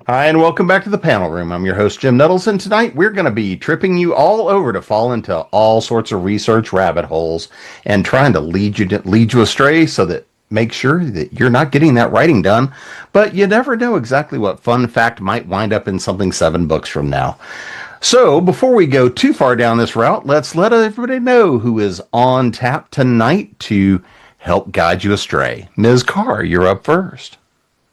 Hi, and welcome back to the panel room. I'm your host, Jim Nettles, and tonight we're going to be tripping you all over to fall into all sorts of research rabbit holes and trying to lead you astray so that make sure that you're not getting that writing done. But you never know exactly what fun fact might wind up in something 7 books from now. So before we go too far down this route, let's let everybody know who is on tap tonight to help guide you astray. Ms. Carr, you're up first.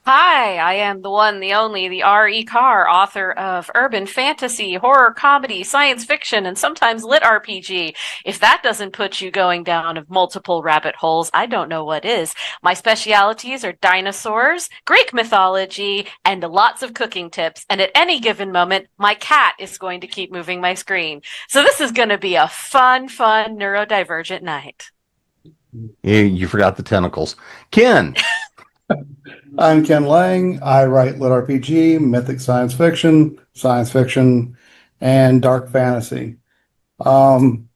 Hi, I am the one, the only, the R.E. Carr, author of urban fantasy, horror, comedy, science fiction, and sometimes lit RPG. If that doesn't put you going down of multiple rabbit holes, I don't know what is. My specialities are dinosaurs, Greek mythology, and lots of cooking tips. And at any given moment, my cat is going to keep moving my screen. So this is going to be a fun, neurodivergent night. You forgot the tentacles. Ken. I'm Ken Lange. I write lit RPG, mythic science fiction, and dark fantasy. Um,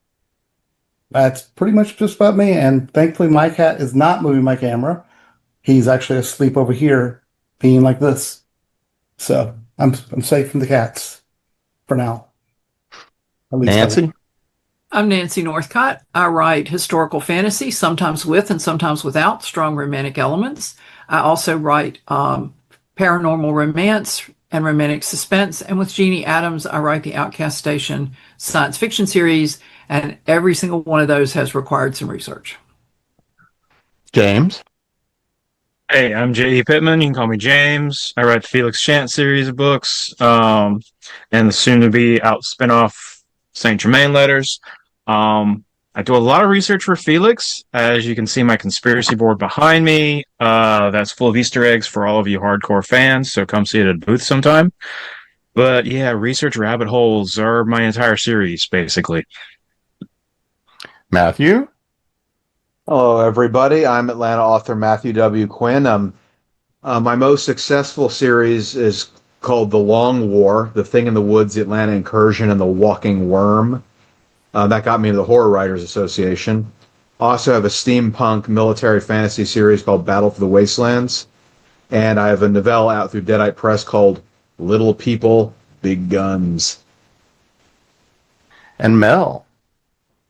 that's pretty much just about me. And thankfully, my cat is not moving my camera. He's actually asleep over here, being like this. So I'm safe from the cats for now. At least Nancy? I'm Nancy Northcott. I write historical fantasy, sometimes with and sometimes without strong romantic elements. I also write paranormal romance and romantic suspense. And with Jeannie Adams, I write the Outcast Station science fiction series. And every single one of those has required some research. James? Hey, I'm J.E. Pittman. You can call me James. I write the Felix Chant series of books, and the soon-to-be out spinoff Saint Germain letters. I do a lot of research for Felix. As you can see, my conspiracy board behind me, that's full of Easter eggs for all of you hardcore fans, so come see it at a booth sometime. But yeah, research rabbit holes are my entire series, basically. Matthew? Hello, everybody. I'm Atlanta author Matthew W. Quinn. My most successful series is called The Long War, The Thing in the Woods, The Atlanta Incursion, and The Walking Worm. That got me into the Horror Writers Association. I also have a steampunk military fantasy series called Battle for the Wastelands. And I have a novella out through Deadite Press called Little People, Big Guns. And Mel?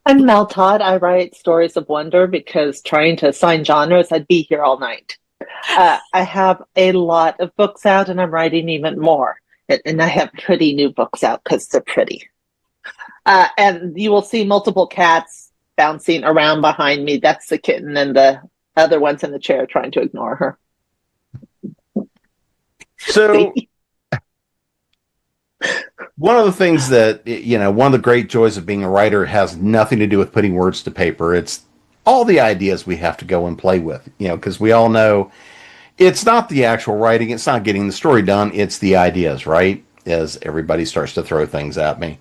I'm Mel Todd. I write stories of wonder because trying to assign genres, I'd be here all night. I have a lot of books out and I'm writing even more. And I have pretty new books out because they're pretty. And you will see multiple cats bouncing around behind me. That's the kitten, and the other one's in the chair trying to ignore her. So, one of the things that, one of the great joys of being a writer has nothing to do with putting words to paper. It's all the ideas we have to go and play with, because we all know it's not the actual writing, it's not getting the story done, it's the ideas, right? As everybody starts to throw things at me.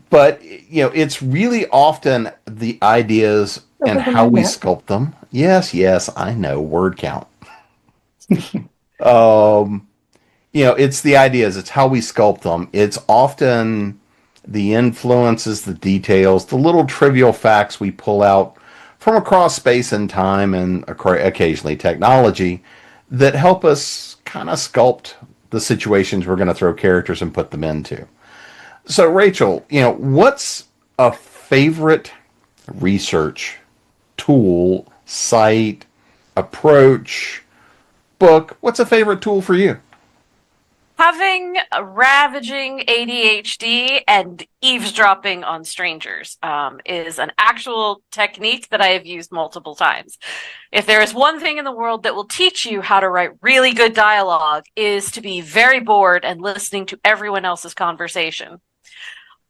But, it's really often the ideas and how we sculpt them. Yes, I know, word count. It's the ideas, it's how we sculpt them. It's often the influences, the details, the little trivial facts we pull out from across space and time and occasionally technology that help us kind of sculpt the situations we're going to throw characters and put them into. So, Rachel, what's a favorite research tool, site, approach, book? What's a favorite tool for you? Having ravaging ADHD and eavesdropping on strangers is an actual technique that I have used multiple times. If there is one thing in the world that will teach you how to write really good dialogue, is to be very bored and listening to everyone else's conversation.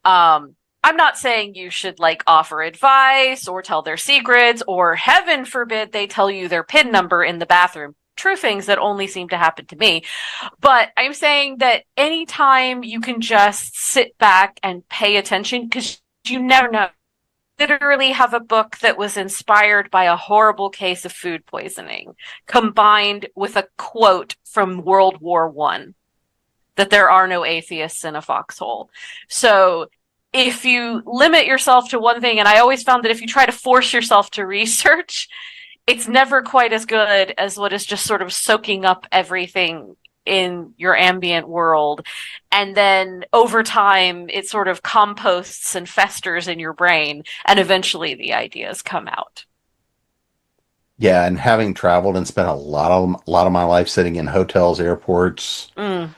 I'm not saying you should offer advice or tell their secrets, or heaven forbid they tell you their PIN number in the bathroom. True things that only seem to happen to me. But I'm saying that anytime you can just sit back and pay attention, because you never know. Literally have a book that was inspired by a horrible case of food poisoning, combined with a quote from World War I, that there are no atheists in a foxhole. So if you limit yourself to one thing, and I always found that if you try to force yourself to research, it's never quite as good as what is just sort of soaking up everything in your ambient world. And then over time, it sort of composts and festers in your brain, and eventually the ideas come out. Yeah, and having traveled and spent a lot of my life sitting in hotels, airports, Mm.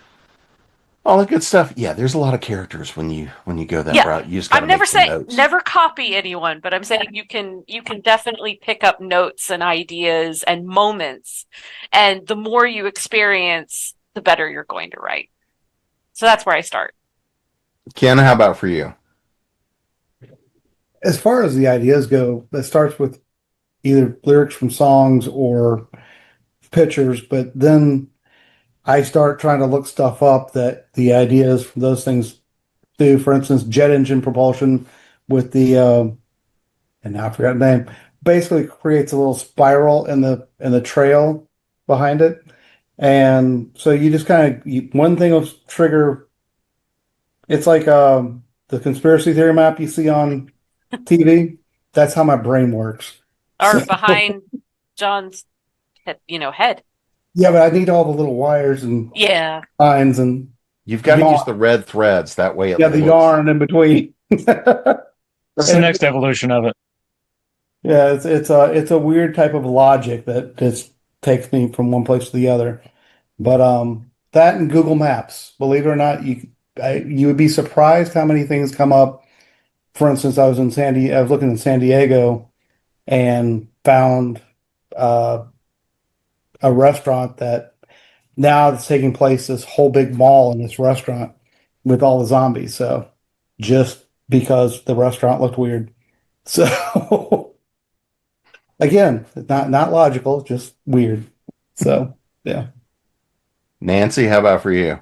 all that good stuff. Yeah, there's a lot of characters when you go that Yeah. route. You just got to I'm never make some saying notes. never copy anyone, but I'm saying you can definitely pick up notes and ideas and moments, and the more you experience, the better you're going to write. So that's where I start. Ken, how about for you? As far as the ideas go, it starts with either lyrics from songs or pictures, but then I start trying to look stuff up that the ideas from those things do. For instance, jet engine propulsion with the and now I forgot the name. Basically, creates a little spiral in the trail behind it, and so you just kind of one thing will trigger. It's like the conspiracy theory map you see on TV. That's how my brain works. Or So, behind John's head. yeah, but I need all the little wires and Yeah. lines and You've got to yarn. use the red threads. That way it Yeah, the looks. yarn in between. That's the And next evolution of it. yeah, it's a weird type of logic that just takes me from one place to the other. But that and Google Maps, believe it or not, you would be surprised how many things come up. For instance, I was looking in San Diego and found uh, a restaurant that now it's taking place this whole big mall in this restaurant with all the zombies. So just because the restaurant looked weird. So again, not logical, just weird. So yeah. Nancy, how about for you?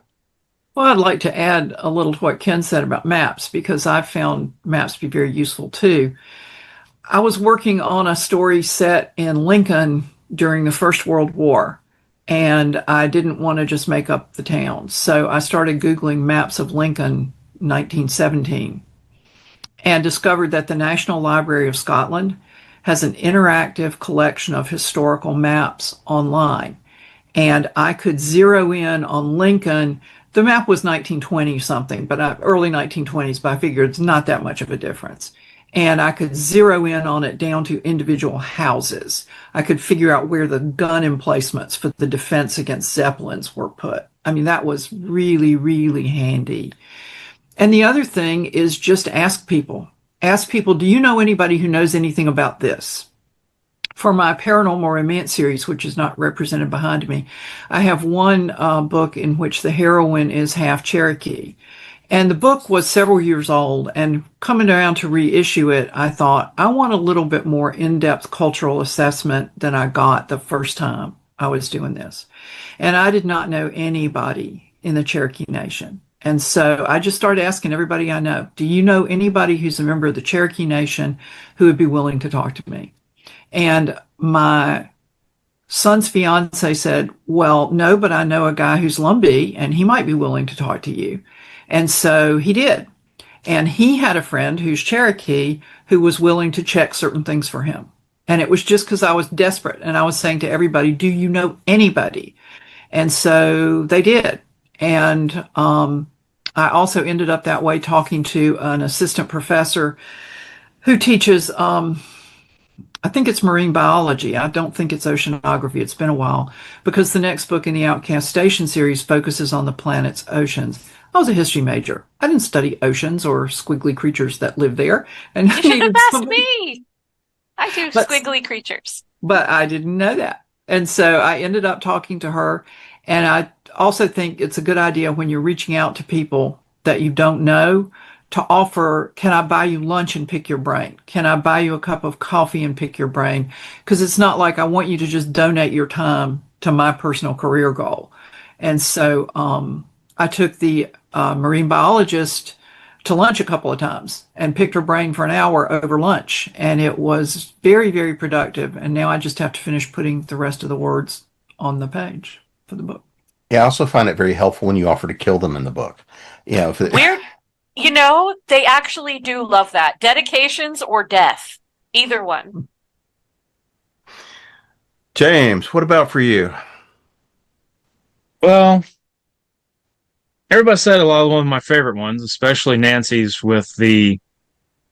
Well, I'd like to add a little to what Ken said about maps because I've found maps to be very useful too. I was working on a story set in Lincoln during the First World War, and I didn't want to just make up the towns. So I started Googling maps of Lincoln 1917 and discovered that the National Library of Scotland has an interactive collection of historical maps online. And I could zero in on Lincoln. The map was 1920 something, but early 1920s, but I figured it's not that much of a difference. And I could zero in on it down to individual houses. I could figure out where the gun emplacements for the defense against Zeppelins were put. I mean, that was really, really handy. And the other thing is just ask people. Ask people, do you know anybody who knows anything about this? For my paranormal romance series, which is not represented behind me, I have one book in which the heroine is half Cherokee. And the book was several years old, and coming around to reissue it, I thought, I want a little bit more in-depth cultural assessment than I got the first time I was doing this. And I did not know anybody in the Cherokee Nation. And so I just started asking everybody I know, do you know anybody who's a member of the Cherokee Nation who would be willing to talk to me? And my son's fiance said, well, no, but I know a guy who's Lumbee and he might be willing to talk to you. And so he did. And he had a friend who's Cherokee who was willing to check certain things for him. And it was just because I was desperate. And I was saying to everybody, do you know anybody? And so they did. And I also ended up that way talking to an assistant professor who teaches I think it's marine biology. I don't think it's oceanography. It's been a while because the next book in the Outcast Station series focuses on the planet's oceans. I was a history major. I didn't study oceans or squiggly creatures that live there. And You should have asked me. I do squiggly creatures. But I didn't know that. And so I ended up talking to her. And I also think it's a good idea when you're reaching out to people that you don't know to offer, can I buy you lunch and pick your brain? Can I buy you a cup of coffee and pick your brain? Because it's not like I want you to just donate your time to my personal career goal. And so I took the marine biologist to lunch a couple of times and picked her brain for an hour over lunch. And it was very, very productive. And now I just have to finish putting the rest of the words on the page for the book. Yeah, I also find it very helpful when you offer to kill them in the book. Weird. They actually do love that. Dedications or death. Either one. James, what about for you? Well, everybody said a lot of one of my favorite ones, especially Nancy's with the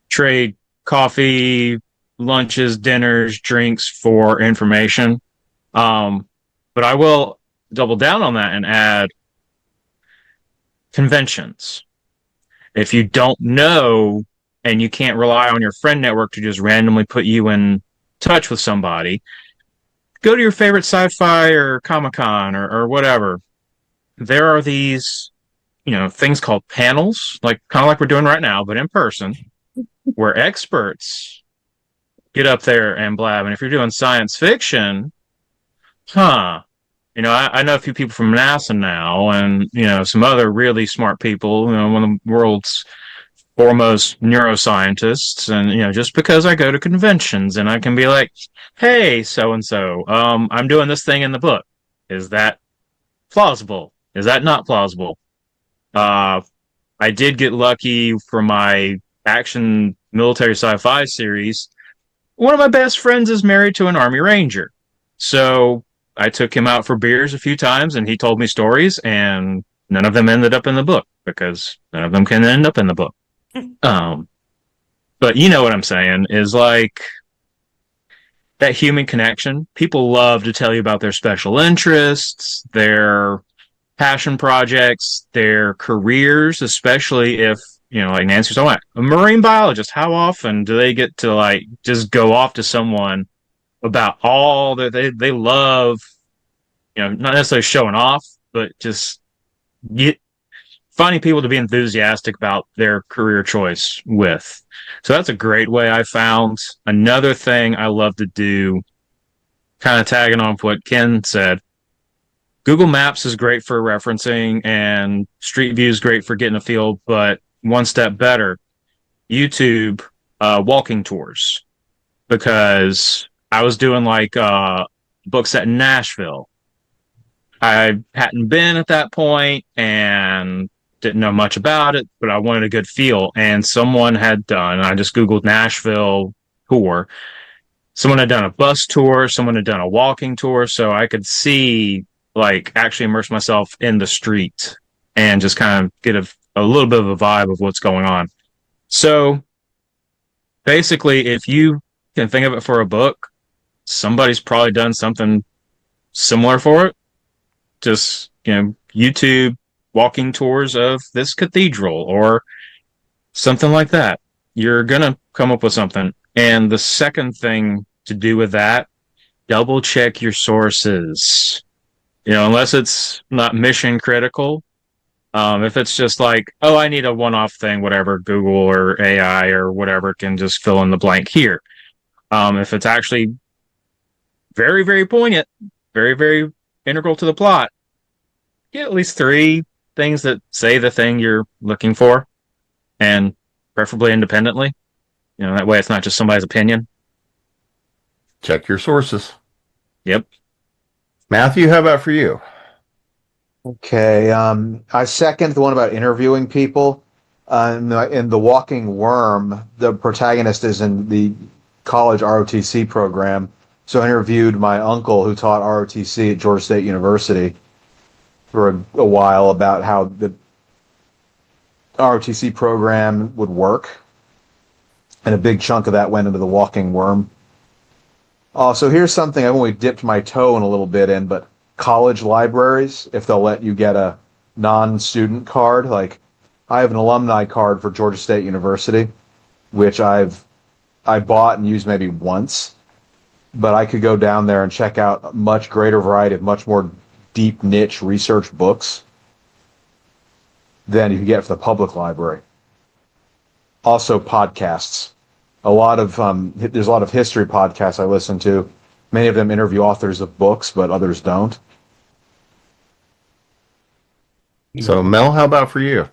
trade coffee, lunches, dinners, drinks for information. But I will double down on that and add conventions. If you don't know and you can't rely on your friend network to just randomly put you in touch with somebody, go to your favorite sci-fi or Comic-Con or whatever. There are these, things called panels, like kind of like we're doing right now, but in person, where experts get up there and blab. And if you're doing science fiction, I know a few people from NASA now, and some other really smart people. One of the world's foremost neuroscientists, and just because I go to conventions and I can be like, "Hey, so and so, I'm doing this thing in the book. Is that plausible? Is that not plausible?" I did get lucky for my action military sci-fi series. One of my best friends is married to an Army Ranger, so I took him out for beers a few times, and he told me stories, and none of them ended up in the book because none of them can end up in the book. But you know what I'm saying is like that human connection. People love to tell you about their special interests, their passion projects, their careers, especially if, like Nancy was talking about, a marine biologist. How often do they get to like just go off to someone about all that they love, not necessarily showing off, but just finding people to be enthusiastic about their career choice with. So that's a great way I found. Another thing I love to do, kind of tagging on what Ken said, Google Maps is great for referencing and Street View is great for getting a feel, but one step better, YouTube walking tours, because I was doing like book set in Nashville. I hadn't been at that point and didn't know much about it, but I wanted a good feel. And someone had done, I just Googled Nashville tour. Someone had done a bus tour, someone had done a walking tour, so I could see, like, actually immerse myself in the street and just kind of get a little bit of a vibe of what's going on. So basically, if you can think of it for a book, somebody's probably done something similar for it. Just, YouTube walking tours of this cathedral or something like that. You're going to come up with something. And the second thing to do with that, double check your sources. Unless it's not mission critical. If it's just like, oh, I need a one-off thing, whatever, Google or AI or whatever can just fill in the blank here. If it's actually very, very poignant, very, very integral to the plot, get at least 3 things that say the thing you're looking for, and preferably independently. That way it's not just somebody's opinion. Check your sources. Yep. Matthew, how about for you? Okay, I second the one about interviewing people. In The Walking Worm, the protagonist is in the college ROTC program. So I interviewed my uncle who taught ROTC at Georgia State University for a while about how the ROTC program would work. And a big chunk of that went into The Walking Worm. So here's something I've only dipped my toe in a little bit in, but college libraries, if they'll let you get a non-student card, like I have an alumni card for Georgia State University, which I bought and used maybe once, but I could go down there and check out a much greater variety of much more deep niche research books than you can get for the public library. Also podcasts. There's a lot of history podcasts I listen to. Many of them interview authors of books, but others don't. So, Mel, how about for you?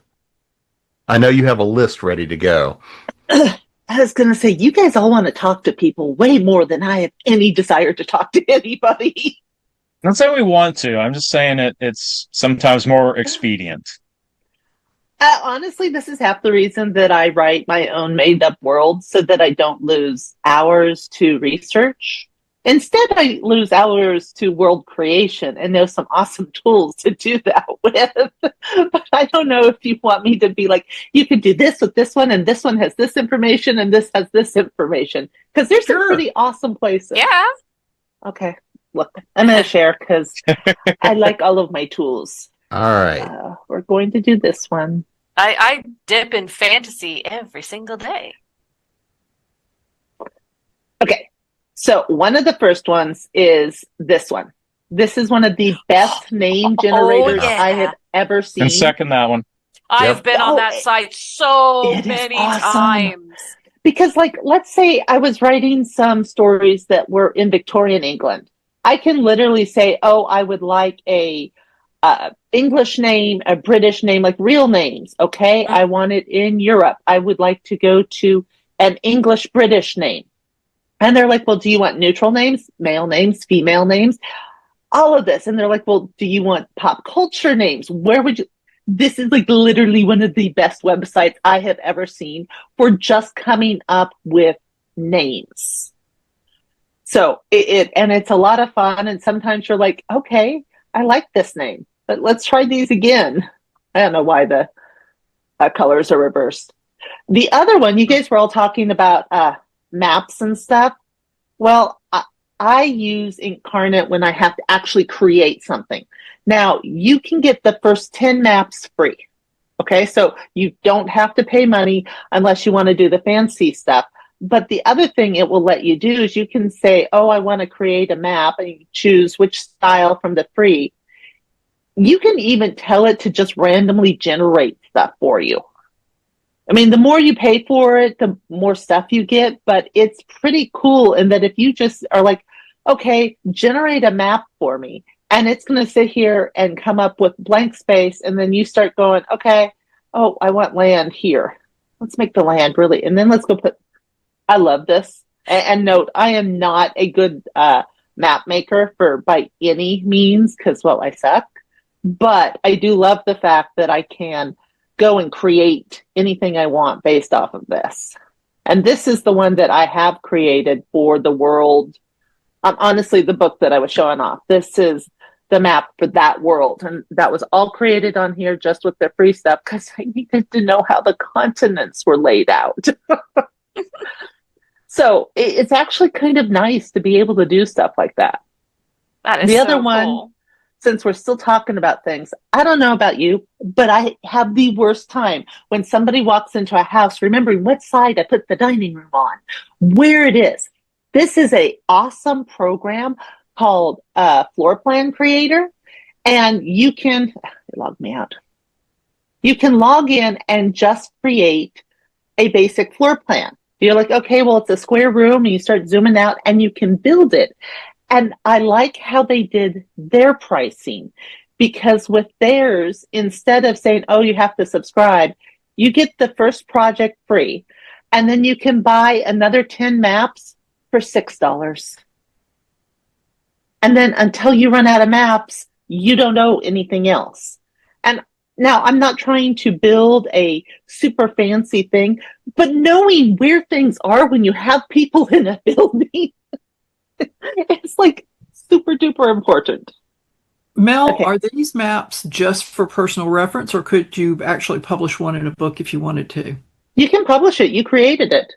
I know you have a list ready to go. I was going to say, you guys all want to talk to people way more than I have any desire to talk to anybody. I'm not saying we want to. I'm just saying it's sometimes more expedient. Honestly, this is half the reason that I write my own made-up world, so that I don't lose hours to research. Instead, I lose hours to world creation and know some awesome tools to do that with. But I don't know if you want me to be like, you could do this with this one, and this one has this information, and this has this information. Because there's some pretty awesome places. Yeah. Okay. Look, I'm going to share because I like all of my tools. All right. We're going to do this one. I dip in fantasy every single day. Okay. So one of the first ones is this one. This is one of the best name generators I have ever seen. And second that one. I've been on that site so many times. Because, like, let's say I was writing some stories that were in Victorian England. I can literally say, oh, I would like a English name, a British name, like real names. Okay. Mm-hmm. I want it in Europe. I would like to go to an English British name. And they're like, well, do you want neutral names, male names, female names, all of this? And they're like, well, do you want pop culture names? Where would you? This is like literally one of the best websites I have ever seen for just coming up with names. So it's a lot of fun. And sometimes you're like, okay, I like this name, but let's try these again. I don't know why the colors are reversed. The other one, you guys were all talking about maps and stuff. Well, I use Incarnate when I have to actually create something. Now, you can get the first 10 maps free. Okay, so you don't have to pay money unless you want to do the fancy stuff. But the other thing it will let you do is you can say, oh, I want to create a map, and you choose which style from the free. You can even tell it to just randomly generate stuff for you. I mean, the more you pay for it, the more stuff you get, but it's pretty cool in that if you just are like, okay, generate a map for me, and it's going to sit here and come up with blank space, and then you start going, okay, oh, I want land here. Let's make the land really, and then let's go put, I love this. And note, I am not a good map maker by any means, because, well, I suck, but I do love the fact that I can go and create anything I want based off of this. And this is the one that I have created for the world. Honestly, the book that I was showing off. This is the map for that world. And that was all created on here just with the free stuff because I needed to know how the continents were laid out. So it's actually kind of nice to be able to do stuff like that. That is the so other one, cool. Since we're still talking about things, I don't know about you, but I have the worst time when somebody walks into a house, remembering what side I put the dining room on, where it is. This is an awesome program called Floor Plan Creator, and you can log me out. You can log in and just create a basic floor plan. You're like, okay, well, it's a square room, and you start zooming out, and you can build it. And I like how they did their pricing, because with theirs, instead of saying, oh, you have to subscribe, you get the first project free. And then you can buy another 10 maps for $6. And then until you run out of maps, you don't owe anything else. And now I'm not trying to build a super fancy thing, but knowing where things are when you have people in a building, it's like super duper important. Mel, Okay. Are these maps just for personal reference, or could you actually publish one in a book if you wanted to? You can publish it. You created it.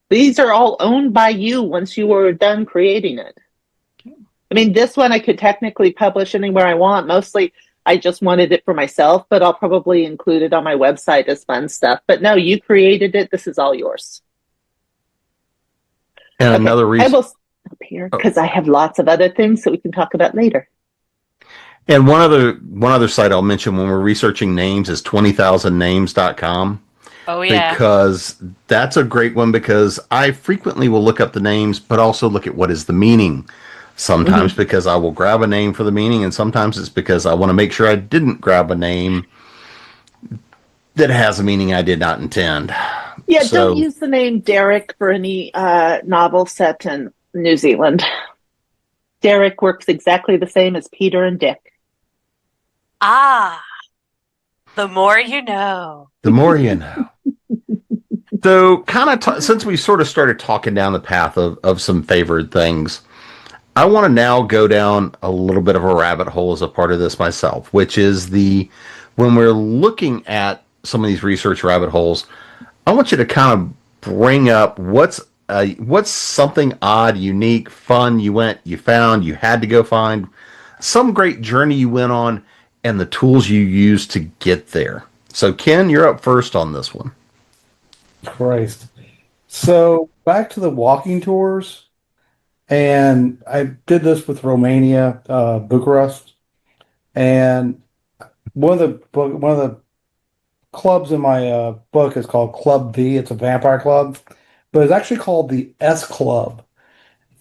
These are all owned by you once you were done creating it. Okay. I mean, this one I could technically publish anywhere I want. Mostly I just wanted it for myself, but I'll probably include it on my website as fun stuff. But no, you created it. This is all yours. And another reason. I will stop here because I have lots of other things that we can talk about later. And one other site I'll mention when we're researching names is 20,000names.com. Oh, yeah. Because that's a great one, because I frequently will look up the names, but also look at what is the meaning. Sometimes because I will grab a name for the meaning, and sometimes it's because I want to make sure I didn't grab a name that has a meaning I did not intend. Yeah, don't use the name Derek for any novel set in New Zealand. Derek works exactly the same as Peter and Dick. Ah, the more you know. The more you know. So, kind of since we sort of started talking down the path of some favored things, I want to now go down a little bit of a rabbit hole as a part of this myself, which is when we're looking at some of these research rabbit holes, I want you to kind of bring up what's something odd, unique, fun you found, you had to go find, some great journey you went on, and the tools you used to get there. So, Ken, you're up first on this one. Christ. So back to the walking tours, and I did this with Romania, Bucharest, and one of the clubs in my book is called Club V. It's a vampire club, but it's actually called the S Club.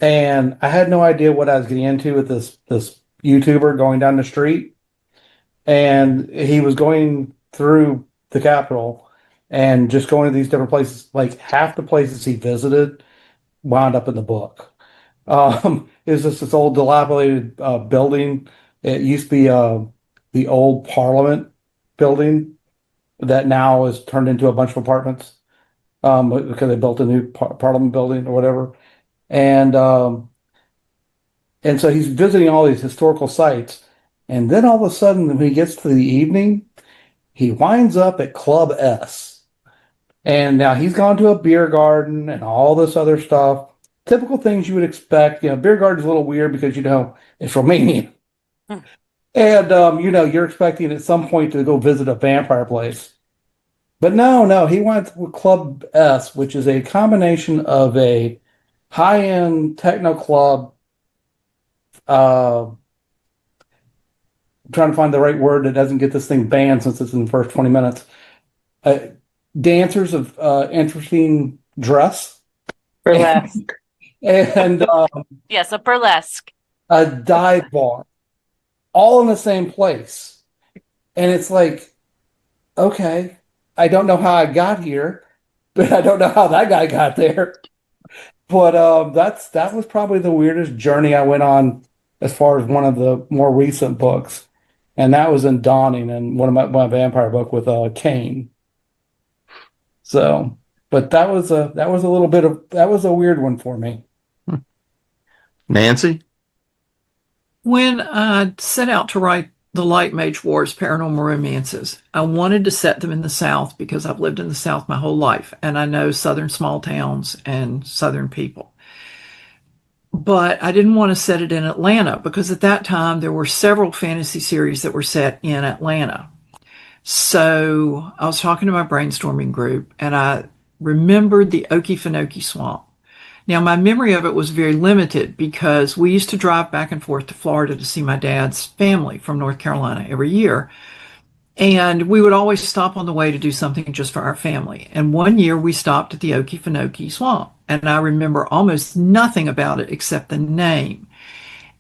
And I had no idea what I was getting into with this YouTuber going down the street, and he was going through the capital and just going to these different places. Like half the places he visited wound up in the book. It's just this old dilapidated building. It used to be the old Parliament building that now is turned into a bunch of apartments because they built a new Parliament building or whatever. And so he's visiting all these historical sites. And then all of a sudden, when he gets to the evening, he winds up at Club S. And now he's gone to a beer garden and all this other stuff. Typical things you would expect. Beer garden's a little weird because, it's Romanian. And, you're expecting at some point to go visit a vampire place. But no, he went to Club S, which is a combination of a high-end techno club. I'm trying to find the right word that doesn't get this thing banned since it's in the first 20 minutes. Dancers of interesting dress. Burlesque. And Yes, a burlesque. a dive bar, all in the same place. And it's like, okay, I don't know how I got here, but I don't know how that guy got there. But that was probably the weirdest journey I went on as far as one of the more recent books. And that was in Dawning, and one of my vampire book with Kane. So, but that was a weird one for me. Nancy? When I set out to write the Light Mage Wars paranormal romances, I wanted to set them in the South because I've lived in the South my whole life, and I know Southern small towns and Southern people. But I didn't want to set it in Atlanta because at that time there were several fantasy series that were set in Atlanta. So I was talking to my brainstorming group, and I remembered the Okefenokee Swamp. Now, my memory of it was very limited because we used to drive back and forth to Florida to see my dad's family from North Carolina every year. And we would always stop on the way to do something just for our family. And one year we stopped at the Okefenokee Swamp. And I remember almost nothing about it except the name.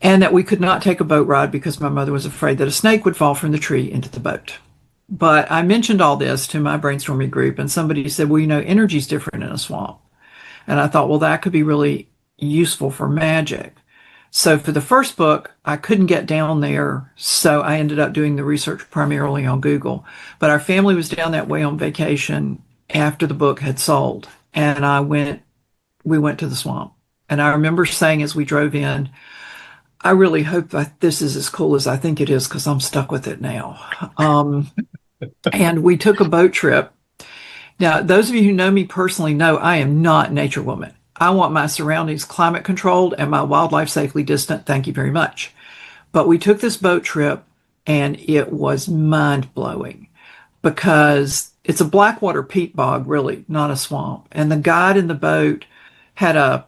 And that we could not take a boat ride because my mother was afraid that a snake would fall from the tree into the boat. But I mentioned all this to my brainstorming group, and somebody said, well, energy's different in a swamp. And I thought, well, that could be really useful for magic. So for the first book, I couldn't get down there, so I ended up doing the research primarily on Google. But our family was down that way on vacation after the book had sold, and we went to the swamp. And I remember saying as we drove in, I really hope that this is as cool as I think it is because I'm stuck with it now. And we took a boat trip. Now, those of you who know me personally know I am not a nature woman. I want my surroundings climate controlled and my wildlife safely distant. Thank you very much. But we took this boat trip and it was mind blowing because it's a blackwater peat bog, really, not a swamp. And the guide in the boat had a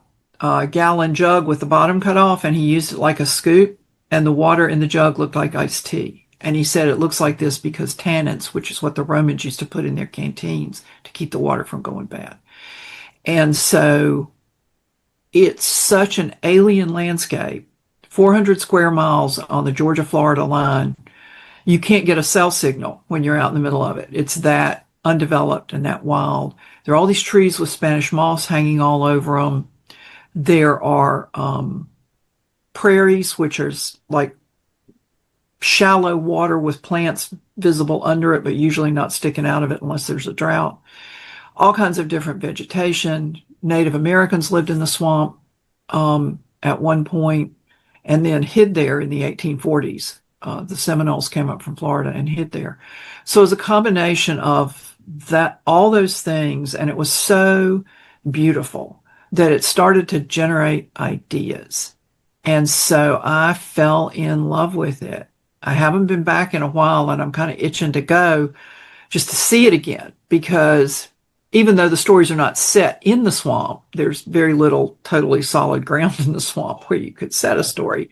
gallon jug with the bottom cut off, and he used it like a scoop, and the water in the jug looked like iced tea. And he said it looks like this because tannins, which is what the Romans used to put in their canteens to keep the water from going bad. And so it's such an alien landscape, 400 square miles on the Georgia-Florida line. You can't get a cell signal when you're out in the middle of it. It's that undeveloped and that wild. There are all these trees with Spanish moss hanging all over them. There are prairies, which are like shallow water with plants visible under it, but usually not sticking out of it unless there's a drought. All kinds of different vegetation. Native Americans lived in the swamp at one point. and then hid there in the 1840s. The Seminoles came up from Florida and hid there. So it was a combination of that, all those things, and it was so beautiful that it started to generate ideas. And so I fell in love with it. I haven't been back in a while, and I'm kind of itching to go just to see it again, because even though the stories are not set in the swamp, there's very little totally solid ground in the swamp where you could set a story.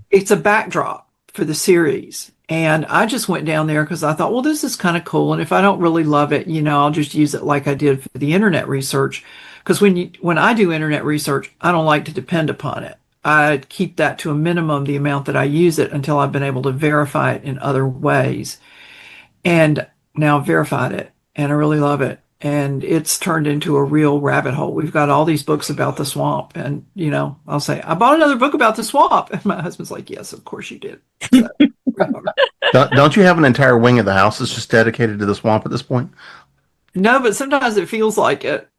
It's a backdrop for the series. And I just went down there because I thought, well, this is kind of cool. And if I don't really love it, I'll just use it like I did for the internet research. Because when I do internet research, I don't like to depend upon it. I keep that to a minimum, the amount that I use it, until I've been able to verify it in other ways. And now I've verified it, and I really love it. And it's turned into a real rabbit hole. We've got all these books about the swamp, and I'll say, I bought another book about the swamp, and my husband's like, yes, of course you did. So, don't you have an entire wing of the house that's just dedicated to the swamp at this point? No, but sometimes it feels like it.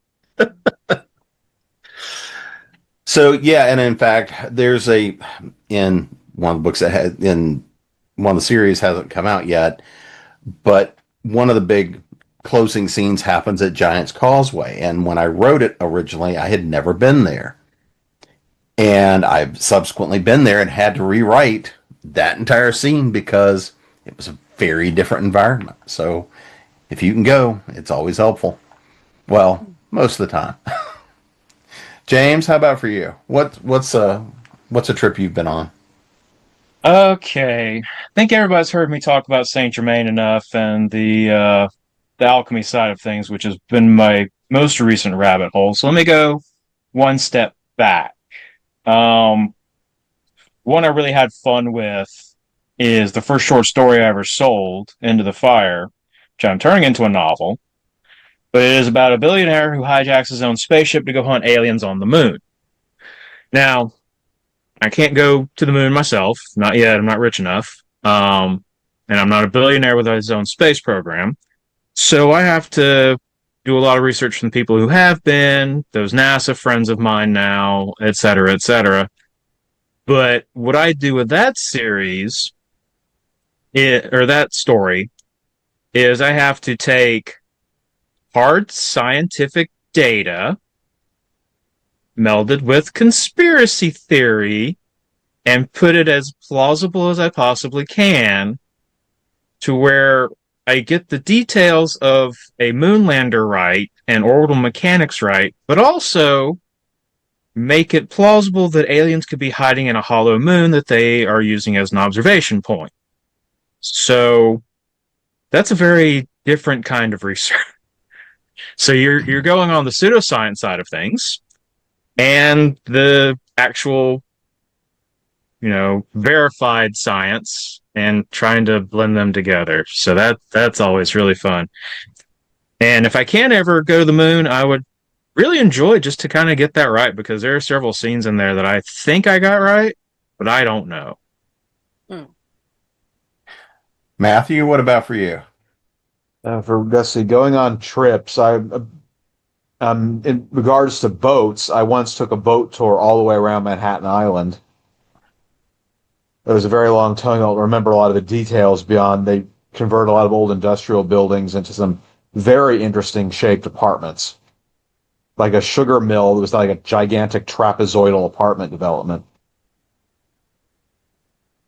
So yeah, and in fact, there's in one of the books in one of the series hasn't come out yet, but one of the big closing scenes happens at Giant's Causeway. And when I wrote it originally, I had never been there. And I've subsequently been there and had to rewrite that entire scene because it was a very different environment. So if you can go, it's always helpful. Well, most of the time. James, how about for you? What's a trip you've been on? Okay, I think everybody's heard me talk about Saint Germain enough, and the alchemy side of things, which has been my most recent rabbit hole. So let me go one step back. One I really had fun with is the first short story I ever sold, Into the Fire, which I'm turning into a novel. But it is about a billionaire who hijacks his own spaceship to go hunt aliens on the moon. Now, I can't go to the moon myself. Not yet. I'm not rich enough. And I'm not a billionaire with his own space program. So I have to do a lot of research from people who have been, those NASA friends of mine now, et cetera, et cetera. But what I do with that series, or that story, is I have to take hard scientific data melded with conspiracy theory and put it as plausible as I possibly can to where I get the details of a moonlander right and orbital mechanics right, but also make it plausible that aliens could be hiding in a hollow moon that they are using as an observation point. So that's a very different kind of research. So you're going on the pseudoscience side of things and the actual, verified science and trying to blend them together. So that's always really fun. And if I can ever go to the moon, I would really enjoy just to kind of get that right, because there are several scenes in there that I think I got right, but I don't know. Matthew, what about for you? Let's see, going on trips, in regards to boats, I once took a boat tour all the way around Manhattan Island. It was a very long time. I don't remember a lot of the details beyond they converted a lot of old industrial buildings into some very interesting shaped apartments. Like a sugar mill. It was like a gigantic trapezoidal apartment development.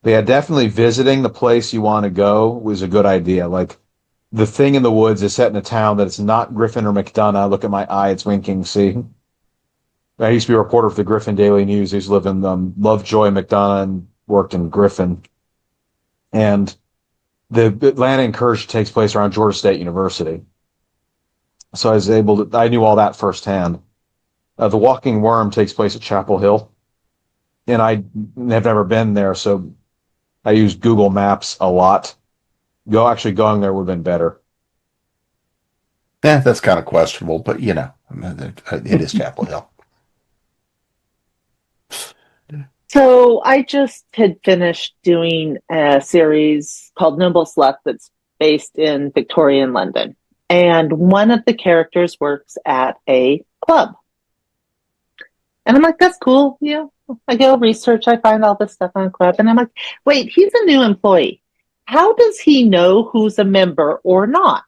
But yeah, definitely visiting the place you want to go was a good idea. Like, The Thing in the Woods is set in a town that it's not Griffin or McDonough. Look at my eye, it's winking, see? I used to be a reporter for the Griffin Daily News. I used to live in Lovejoy, McDonough, and worked in Griffin. And the Atlanta incursion takes place around Georgia State University. So I knew all that firsthand. The Walking Worm takes place at Chapel Hill. And I have never been there, so I use Google Maps a lot. Going there would have been better. Yeah, that's kind of questionable, but it is Chapel Hill. So I just had finished doing a series called Noble Slut that's based in Victorian London. And one of the characters works at a club. And I'm like, that's cool. I go research, I find all this stuff on Club, and I'm like, wait, he's a new employee. How does he know who's a member or not?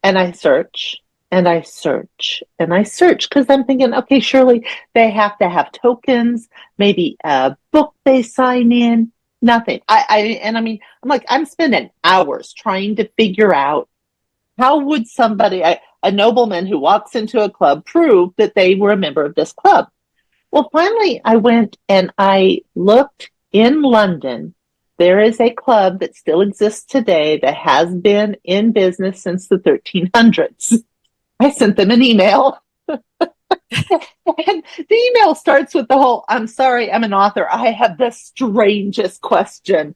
And I search and I search and I search because I'm thinking, okay, surely they have to have tokens, maybe a book they sign in, nothing. I'm like, I'm spending hours trying to figure out how would somebody, a nobleman who walks into a club, prove that they were a member of this club? Well, finally, I went and I looked in London. There is a club that still exists today that has been in business since the 1300s. I sent them an email. And the email starts with the whole, I'm sorry, I'm an author. I have the strangest question.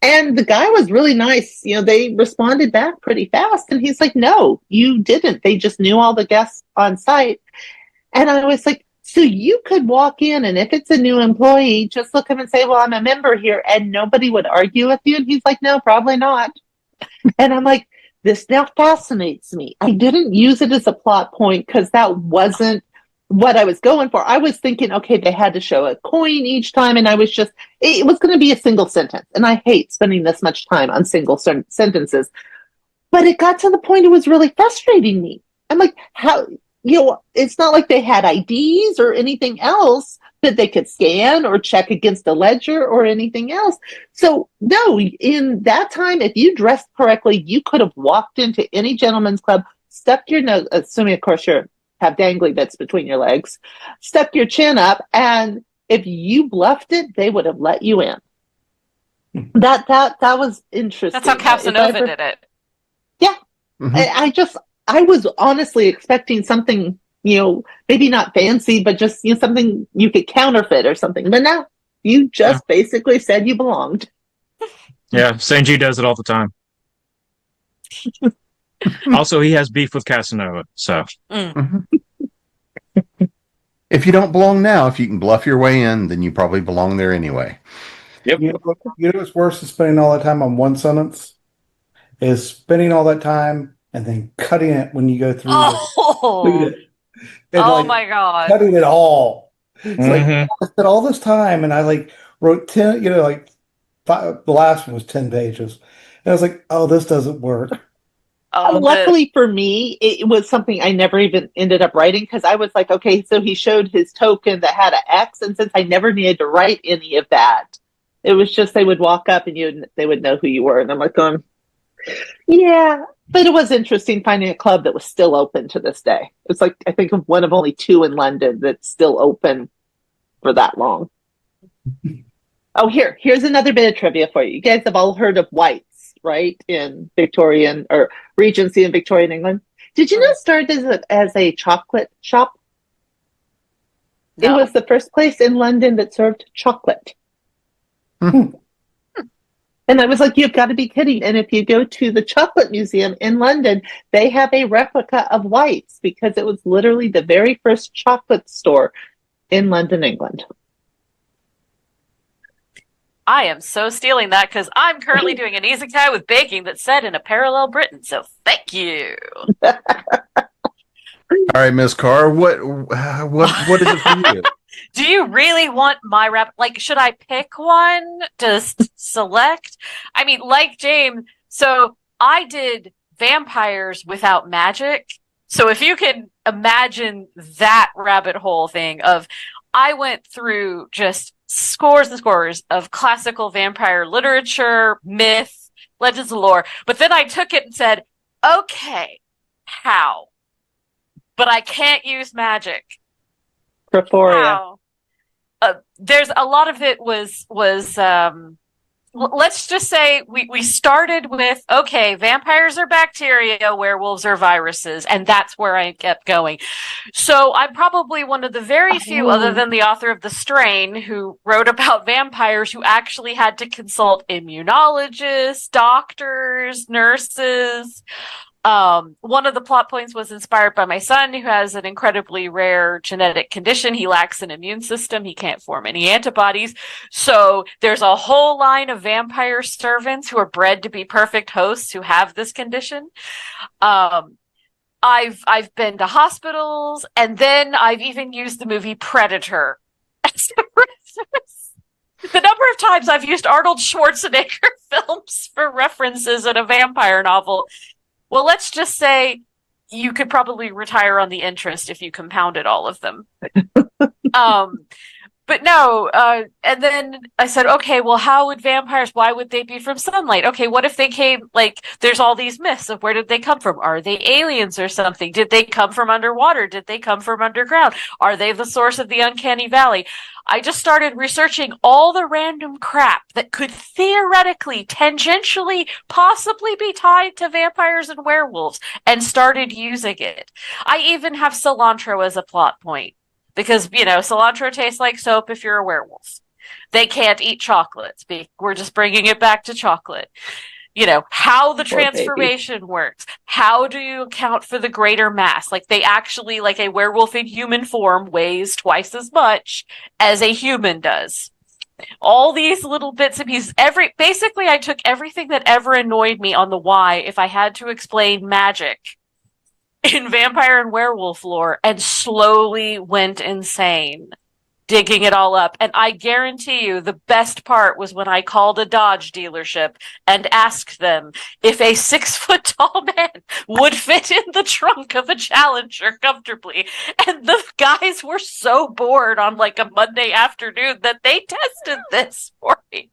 And the guy was really nice. They responded back pretty fast. And he's like, no, you didn't. They just knew all the guests on site. And I was like, so you could walk in, and if it's a new employee, just look up and say, well, I'm a member here, and nobody would argue with you. And he's like, no, probably not. And I'm like, this now fascinates me. I didn't use it as a plot point because that wasn't what I was going for. I was thinking, okay, they had to show a coin each time, and it was going to be a single sentence. And I hate spending this much time on single sentences. But it got to the point it was really frustrating me. I'm like, how... it's not like they had IDs or anything else that they could scan or check against a ledger or anything else. So no, in that time, if you dressed correctly, you could have walked into any gentleman's club, stuck your nose, assuming of course you have dangly bits between your legs, stuck your chin up, and if you bluffed it, they would have let you in. That was interesting. That's how Casanova did it. Yeah. Mm-hmm. I was honestly expecting something, maybe not fancy, but just something you could counterfeit or something. But no, you just basically said you belonged. Yeah, St. G does it all the time. Also, he has beef with Casanova, so. Mm-hmm. If you don't belong now, if you can bluff your way in, then you probably belong there anyway. Yep. You know what's worse than spending all that time on one sentence? Is spending all that time and then cutting it when you go through it. Oh my God. Cutting it all. It's like, Mhm. I spent all this time and I wrote 10, the last one was 10 pages. And I was like, oh, this doesn't work. Luckily for me, it was something I never even ended up writing because I was like, okay, so he showed his token that had an X, and since I never needed to write any of that, it was just they would walk up and they would know who you were. And I'm like going, yeah. But it was interesting finding a club that was still open to this day. It's like, I think of one of only two in London that's still open for that long. Oh, here's another bit of trivia for you. You guys have all heard of White's, right? In Victorian or Regency in Victorian England. Did you know it started as a chocolate shop? No. It was the first place in London that served chocolate. And I was like, you've got to be kidding. And if you go to the Chocolate Museum in London, they have a replica of White's because it was literally the very first chocolate store in London, England. I am so stealing that because I'm currently doing an isekai with baking that's set in a parallel Britain. So thank you. All right, Miss Carr, what is it for you? Do you really want my rap? Like, should I pick one to select? I mean, like James, so I did vampires without magic. So if you can imagine that rabbit hole thing of, I went through just scores and scores of classical vampire literature, myth, legends of lore, but then I took it and said, okay, how? But I can't use magic. Perforia. There's a lot of it was let's just say we started with, okay, vampires are bacteria, werewolves are viruses, and that's where I kept going. So I'm probably one of the very few, other than the author of The Strain, who wrote about vampires who actually had to consult immunologists, doctors, nurses. One of the plot points was inspired by my son, who has an incredibly rare genetic condition. He lacks an immune system. He can't form any antibodies. So there's a whole line of vampire servants who are bred to be perfect hosts who have this condition. I've been to hospitals, and then I've even used the movie Predator as a reference. The number of times I've used Arnold Schwarzenegger films for references in a vampire novel. Well, let's just say you could probably retire on the interest if you compounded all of them. But no, and then I said, okay, well, how would vampires, why would they be from sunlight? Okay, what if they came, like, there's all these myths of where did they come from? Are they aliens or something? Did they come from underwater? Did they come from underground? Are they the source of the uncanny valley? I just started researching all the random crap that could theoretically, tangentially, possibly be tied to vampires and werewolves, and started using it. I even have cilantro as a plot point. Because, cilantro tastes like soap if you're a werewolf. They can't eat chocolate. We're just bringing it back to chocolate. How the transformation works. How do you account for the greater mass? Like, they actually, like a werewolf in human form weighs twice as much as a human does. All these little bits and pieces. Basically, I took everything that ever annoyed me on the why if I had to explain magic in vampire and werewolf lore, and slowly went insane digging it all up. And I guarantee you the best part was when I called a Dodge dealership and asked them if a 6-foot-tall man would fit in the trunk of a Challenger comfortably. And the guys were so bored on like a Monday afternoon that they tested this for me.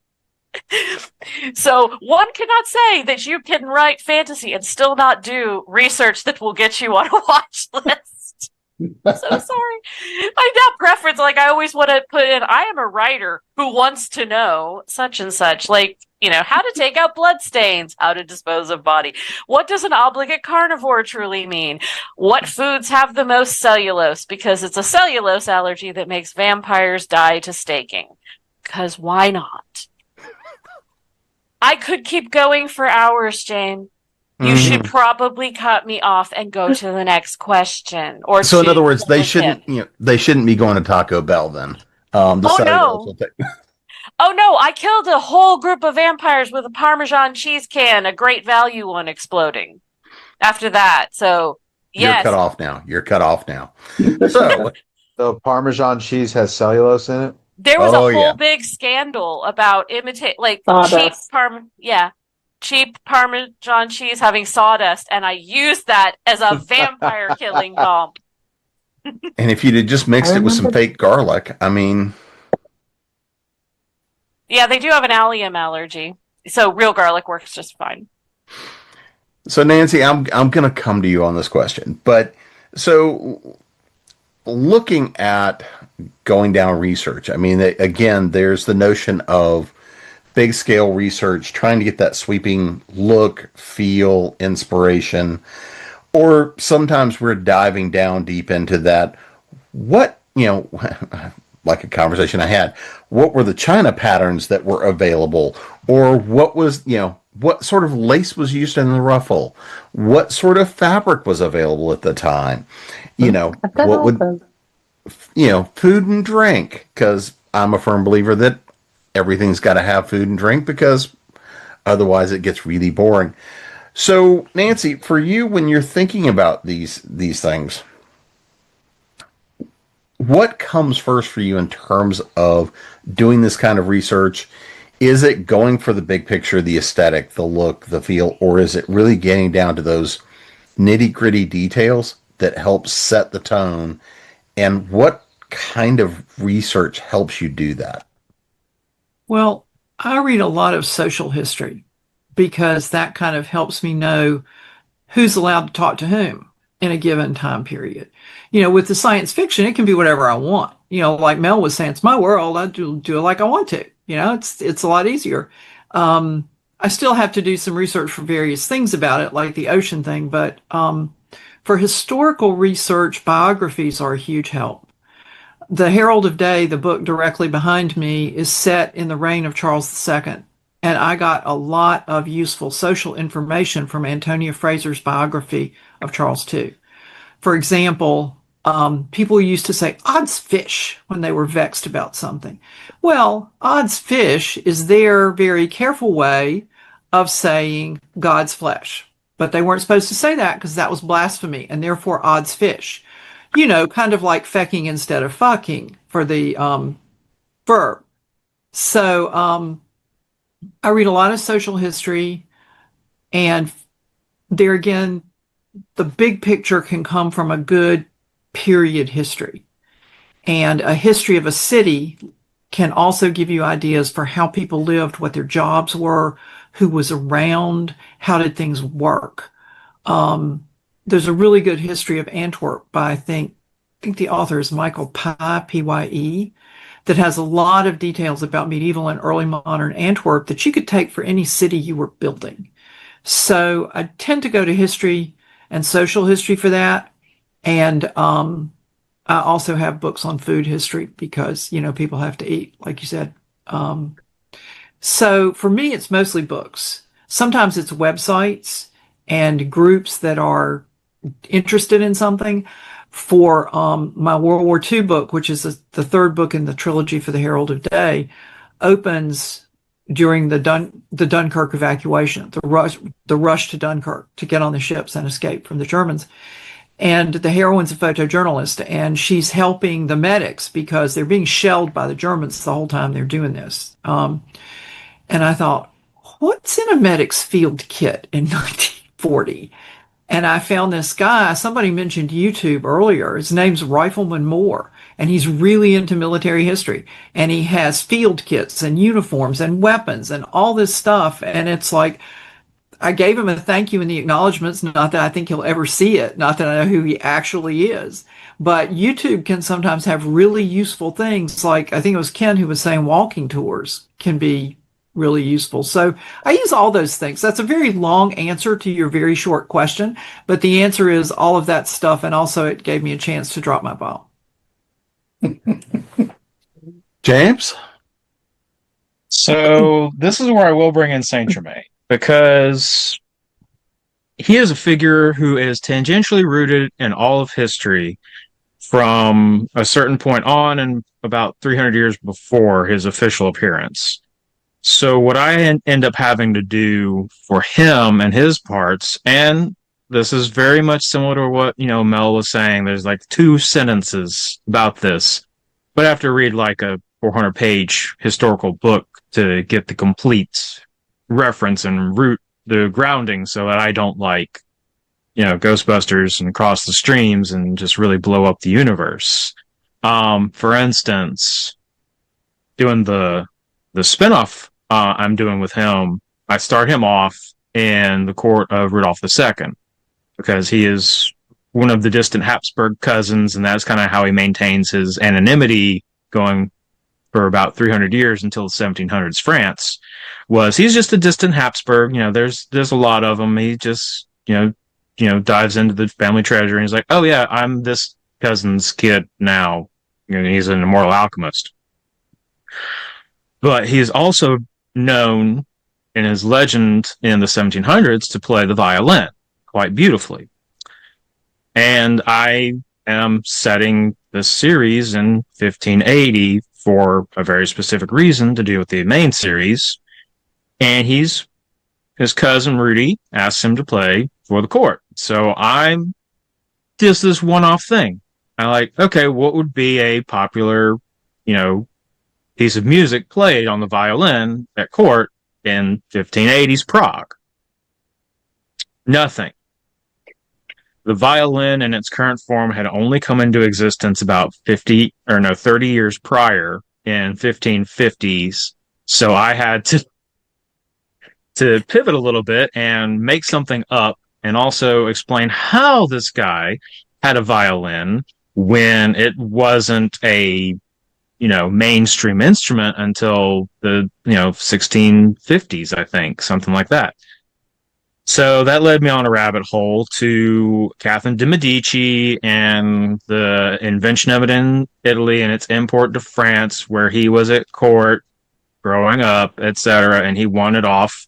So one cannot say that you can write fantasy and still not do research that will get you on a watch list. So sorry. I got preference. Like, I always want to put in, I am a writer who wants to know such and such. Like, how to take out blood stains, how to dispose of body. What does an obligate carnivore truly mean? What foods have the most cellulose? Because it's a cellulose allergy that makes vampires die to staking. Because why not? I could keep going for hours, Jane. You should probably cut me off and go to the next question. Or so, in other words, they shouldn't be going to Taco Bell then. Oh no! Oh no! I killed a whole group of vampires with a Parmesan cheese can, a Great Value one exploding. After that, so yes. You're cut off now. So, the Parmesan cheese has cellulose in it. There was a whole big scandal about cheap Parmesan cheese having sawdust, and I used that as a vampire killing bomb. And if you'd have just mixed it with some fake garlic, I mean... Yeah, they do have an allium allergy, so real garlic works just fine. So, Nancy, I'm going to come to you on this question. But, so, looking at going down research, I mean, again, there's the notion of big scale research, trying to get that sweeping look, feel, inspiration, or sometimes we're diving down deep into that. What, like a conversation I had, what were the China patterns that were available? Or what was, what sort of lace was used in the ruffle? What sort of fabric was available at the time? What would... food and drink, because I'm a firm believer that everything's got to have food and drink, because otherwise it gets really boring. So, Nancy, for you, when you're thinking about these things, what comes first for you in terms of doing this kind of research? Is it going for the big picture, the aesthetic, the look, the feel, or is it really getting down to those nitty-gritty details that help set the tone? And what kind of research helps you do that? Well, I read a lot of social history because that kind of helps me know who's allowed to talk to whom in a given time period. With the science fiction, it can be whatever I want. Like Mel was saying, it's my world. I do it like I want to. It's a lot easier. I still have to do some research for various things about it, like the ocean thing, but for historical research, biographies are a huge help. The Herald of Day, the book directly behind me, is set in the reign of Charles II, and I got a lot of useful social information from Antonia Fraser's biography of Charles II. For example, people used to say odds fish when they were vexed about something. Well, odds fish is their very careful way of saying God's flesh. but they weren't supposed to say that because that was blasphemy and therefore odds fish. You know, kind of like fecking instead of fucking for the verb. So I read a lot of social history, and there again, the big picture can come from a good period history. And a history of a city can also give you ideas for how people lived, what their jobs were, who was around, how did things work. There's a really good history of Antwerp by, I think the author is Michael Pye, P-Y-E, that has a lot of details about medieval and early modern Antwerp that you could take for any city you were building. So I tend to go to history and social history for that. And I also have books on food history because, you know, people have to eat, like you said. So for me, it's mostly books. Sometimes it's websites and groups that are interested in something. For my World War II book, which is the third book in the trilogy for the Herald of Day, opens during the Dunkirk evacuation, the rush to Dunkirk to get on the ships and escape from the Germans. And the heroine's a photojournalist, and she's helping the medics because they're being shelled by the Germans the whole time they're doing this. And I thought, what's in a medic's field kit in 1940? And I found this guy, somebody mentioned YouTube earlier. His name's Rifleman Moore, and he's really into military history. And he has field kits and uniforms and weapons and all this stuff. And it's like, I gave him a thank you in the acknowledgments. Not that I think he'll ever see it, not that I know who he actually is. But YouTube can sometimes have really useful things. Like, I think it was Ken who was saying walking tours can be really useful. So I use all those things. That's a very long answer to your very short question, but the answer is all of that stuff. And also it gave me a chance to drop my ball. James? So this is where I will bring in Saint Germain, because he is a figure who is tangentially rooted in all of history from a certain point on and about 300 years before his official appearance. So what I end up having to do for him and his parts, and this is very much similar to what, you know, Mel was saying, there's like 2 sentences about this, but I have to read like a 400-page historical book to get the complete reference and the grounding so that I don't like, you know, Ghostbusters and Cross the Streams and just really blow up the universe. For instance, doing the spinoff I'm doing with him, I start him off in the court of Rudolph II because he is one of the distant Habsburg cousins, and that's kind of how he maintains his anonymity going for about 300 years until the 1700s France. He's just a distant Habsburg. You know, there's a lot of them. He just you know dives into the family treasure and he's like, oh yeah, I'm this cousin's kid now. You know, he's an immortal alchemist. But he is also known in his legend in the 1700s to play the violin quite beautifully. And I am setting this series in 1580 for a very specific reason to do with the main series. And his cousin Rudy asks him to play for the court. So I'm just this one-off thing. I like, okay, what would be a popular, you know, piece of music played on the violin at court in 1580s Prague? Nothing. The violin in its current form had only come into existence about 30 years prior in 1550s. So I had to pivot a little bit and make something up and also explain how this guy had a violin when it wasn't a, you know, mainstream instrument until the, 1650s, I think, something like that. So that led me on a rabbit hole to Catherine de' Medici and the invention of it in Italy and its import to France, where he was at court growing up, etc. And he won it off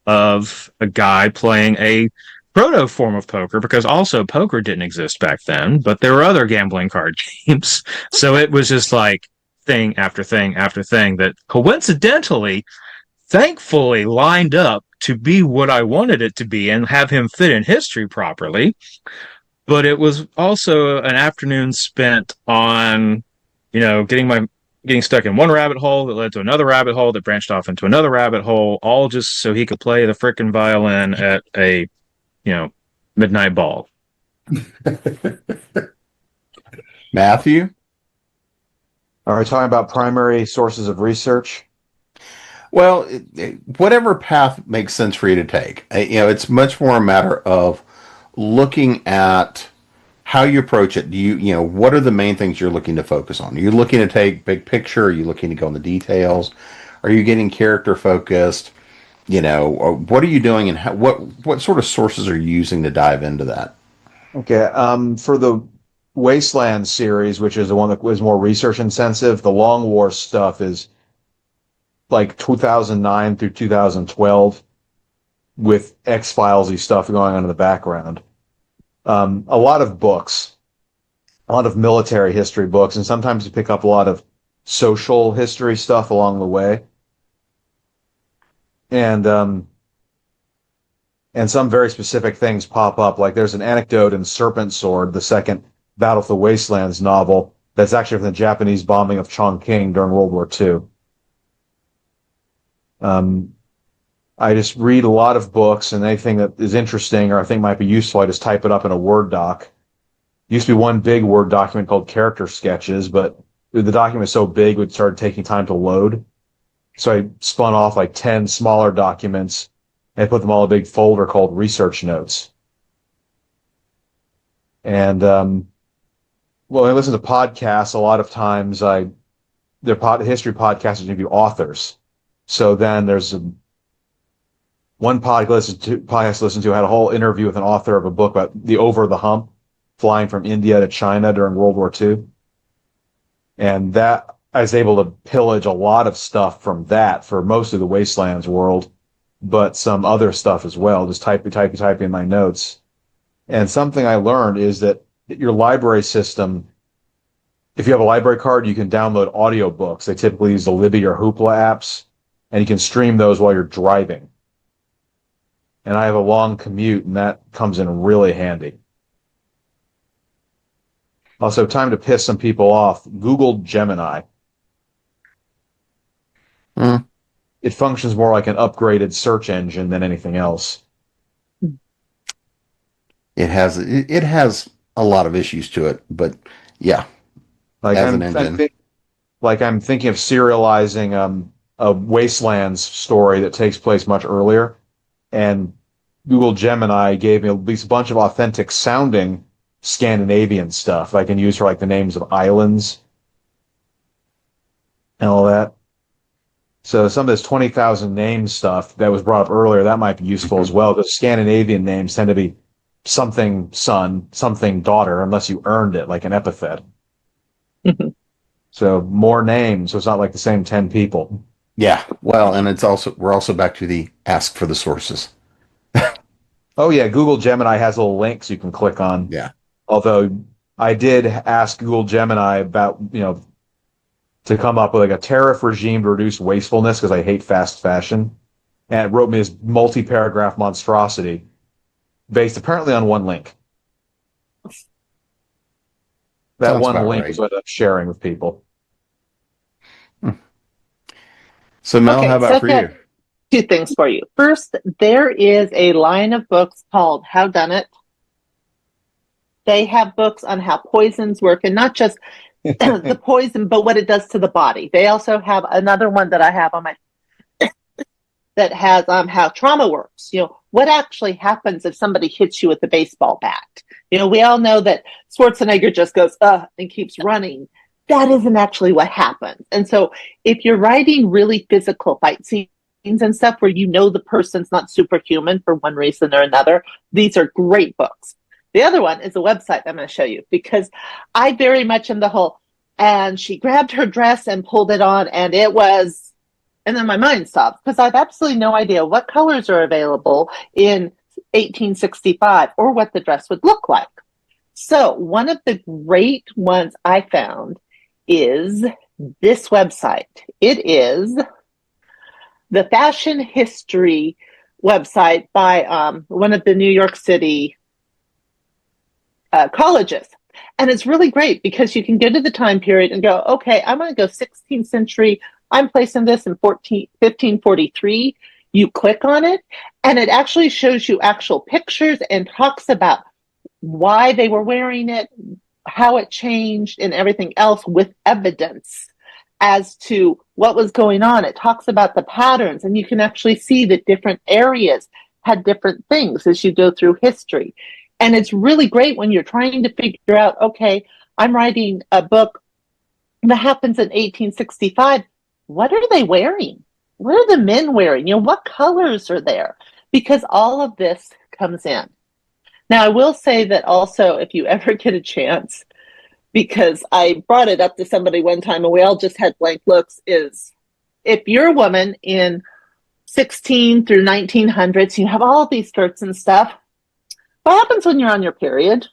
of a guy playing a proto form of poker, because also poker didn't exist back then, but there were other gambling card games. So it was just like thing after thing after thing that coincidentally, thankfully lined up to be what I wanted it to be and have him fit in history properly. But it was also an afternoon spent on, getting stuck in one rabbit hole that led to another rabbit hole that branched off into another rabbit hole, all just so he could play the frickin' violin at a, midnight ball. Matthew? Are we talking about primary sources of research? Well, whatever path makes sense for you to take. It's much more a matter of looking at how you approach it. What are the main things you're looking to focus on? Are you looking to take big picture? Are you looking to go in the details? Are you getting character focused? Or what are you doing, and what sort of sources are you using to dive into that? Okay. For the Wasteland series, which is the one that was more research intensive, the Long War stuff is like 2009 through 2012 with X-Filesy stuff going on in the background. A lot of books, a lot of military history books, and sometimes you pick up a lot of social history stuff along the way. And some very specific things pop up. Like there's an anecdote in Serpent Sword, the second Battle of the Wastelands novel, that's actually from the Japanese bombing of Chongqing during World War II. I just read a lot of books, and anything that is interesting or I think might be useful, I just type it up in a Word doc. Used to be one big Word document called Character Sketches, but the document was so big it started taking time to load. So I spun off like 10 smaller documents and put them all in a big folder called Research Notes. And when I listen to podcasts, a lot of times history podcasts interview authors. So then there's one podcast I listened to had a whole interview with an author of a book about the Over the Hump, flying from India to China during World War II. And that I was able to pillage a lot of stuff from that for most of the Wastelands world, but some other stuff as well, just typing in my notes. And something I learned is that your library system, if you have a library card, you can download audiobooks. They typically use the Libby or Hoopla apps, and you can stream those while you're driving. And I have a long commute, and that comes in really handy. Also, time to piss some people off. Google Gemini. It functions more like an upgraded search engine than anything else. It has a lot of issues to it, but yeah, Like as an engine. I'm thinking of serializing a Wastelands story that takes place much earlier, and Google Gemini gave me at least a bunch of authentic sounding Scandinavian stuff I can use for like the names of islands and all that. So some of this 20,000 names stuff that was brought up earlier, that might be useful as well, because Scandinavian names tend to be something son, something daughter, unless you earned it, like an epithet. So more names, so it's not like the same 10 people. Yeah, well, and we're also back to the ask for the sources. Oh yeah, Google Gemini has little links you can click on. Yeah. Although I did ask Google Gemini about, to come up with like a tariff regime to reduce wastefulness, because I hate fast fashion. And it wrote me this multi-paragraph monstrosity based apparently on one link. That Sounds one about link right. is what I'm sharing with people. So Mel, Okay, how about so for that- you? Two things for you. First, there is a line of books called How Done It. They have books on how poisons work, and not just the poison, but what it does to the body. They also have another one that I have on my that has how trauma works. What actually happens if somebody hits you with a baseball bat? We all know that Schwarzenegger just goes and keeps running. That isn't actually what happens. And so if you're writing really physical fight scenes and stuff where the person's not superhuman for one reason or another, these are great books. The other one is a website I'm going to show you, because I very much am the whole, and she grabbed her dress and pulled it on, and it was, and then my mind stops, because I have absolutely no idea what colors are available in 1865 or what the dress would look like. So one of the great ones I found is this website. It is the Fashion History website by one of the New York City colleges. And it's really great because you can go to the time period and go, okay, I'm going to go 16th century. I'm placing this in 1543. You click on it, and it actually shows you actual pictures and talks about why they were wearing it, how it changed, and everything else with evidence as to what was going on. It talks about the patterns, and you can actually see that different areas had different things as you go through history. And it's really great when you're trying to figure out, okay, I'm writing a book that happens in 1865. What are they wearing? What are the men wearing? What colors are there? Because all of this comes in. Now, I will say that also, if you ever get a chance, because I brought it up to somebody one time and we all just had blank looks, is if you're a woman in 16 through 1900s, you have all these skirts and stuff, what happens when you're on your period?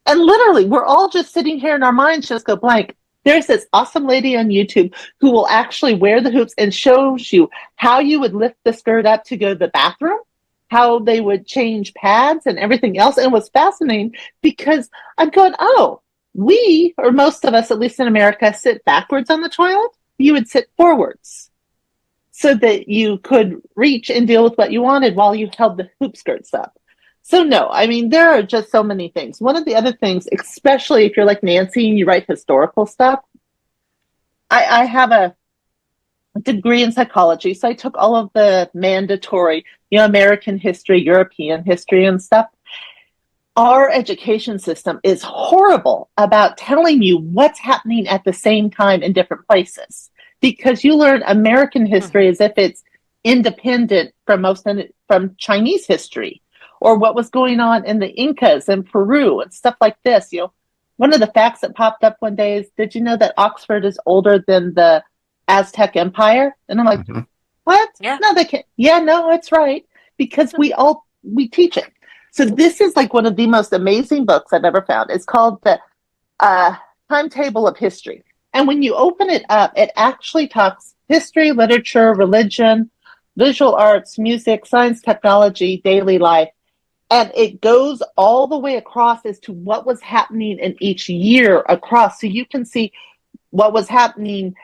And literally, we're all just sitting here and our minds just go blank. There's this awesome lady on YouTube who will actually wear the hoops and shows you how you would lift the skirt up to go to the bathroom, how they would change pads and everything else. And it was fascinating because I'm going, oh, we, or most of us, at least in America, sit backwards on the toilet. You would sit forwards so that you could reach and deal with what you wanted while you held the hoop skirts up. So no, I mean, there are just so many things. One of the other things, especially if you're like Nancy and you write historical stuff, I have a degree in psychology, so I took all of the mandatory, American history, European history and stuff. Our education system is horrible about telling you what's happening at the same time in different places, because you learn American history as if it's independent from Chinese history, or what was going on in the Incas and Peru and stuff like this. One of the facts that popped up one day is, did you know that Oxford is older than the Aztec Empire? And I'm like, what? Yeah. No, they can't. Yeah, no, it's right. Because we teach it. So this is like one of the most amazing books I've ever found. It's called the Timetable of History. And when you open it up, it actually talks history, literature, religion, visual arts, music, science, technology, daily life. And it goes all the way across as to what was happening in each year across. So you can see what was happening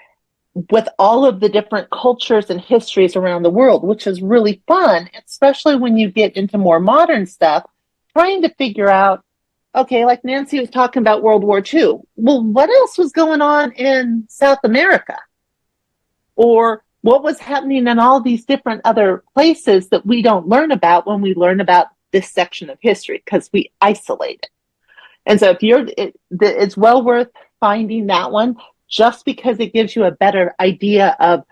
with all of the different cultures and histories around the world, which is really fun, especially when you get into more modern stuff, trying to figure out, okay, like Nancy was talking about World War II. Well, what else was going on in South America? Or what was happening in all these different other places that we don't learn about when we learn about this section of history, because we isolate it. And so it's well worth finding that one, just because it gives you a better idea of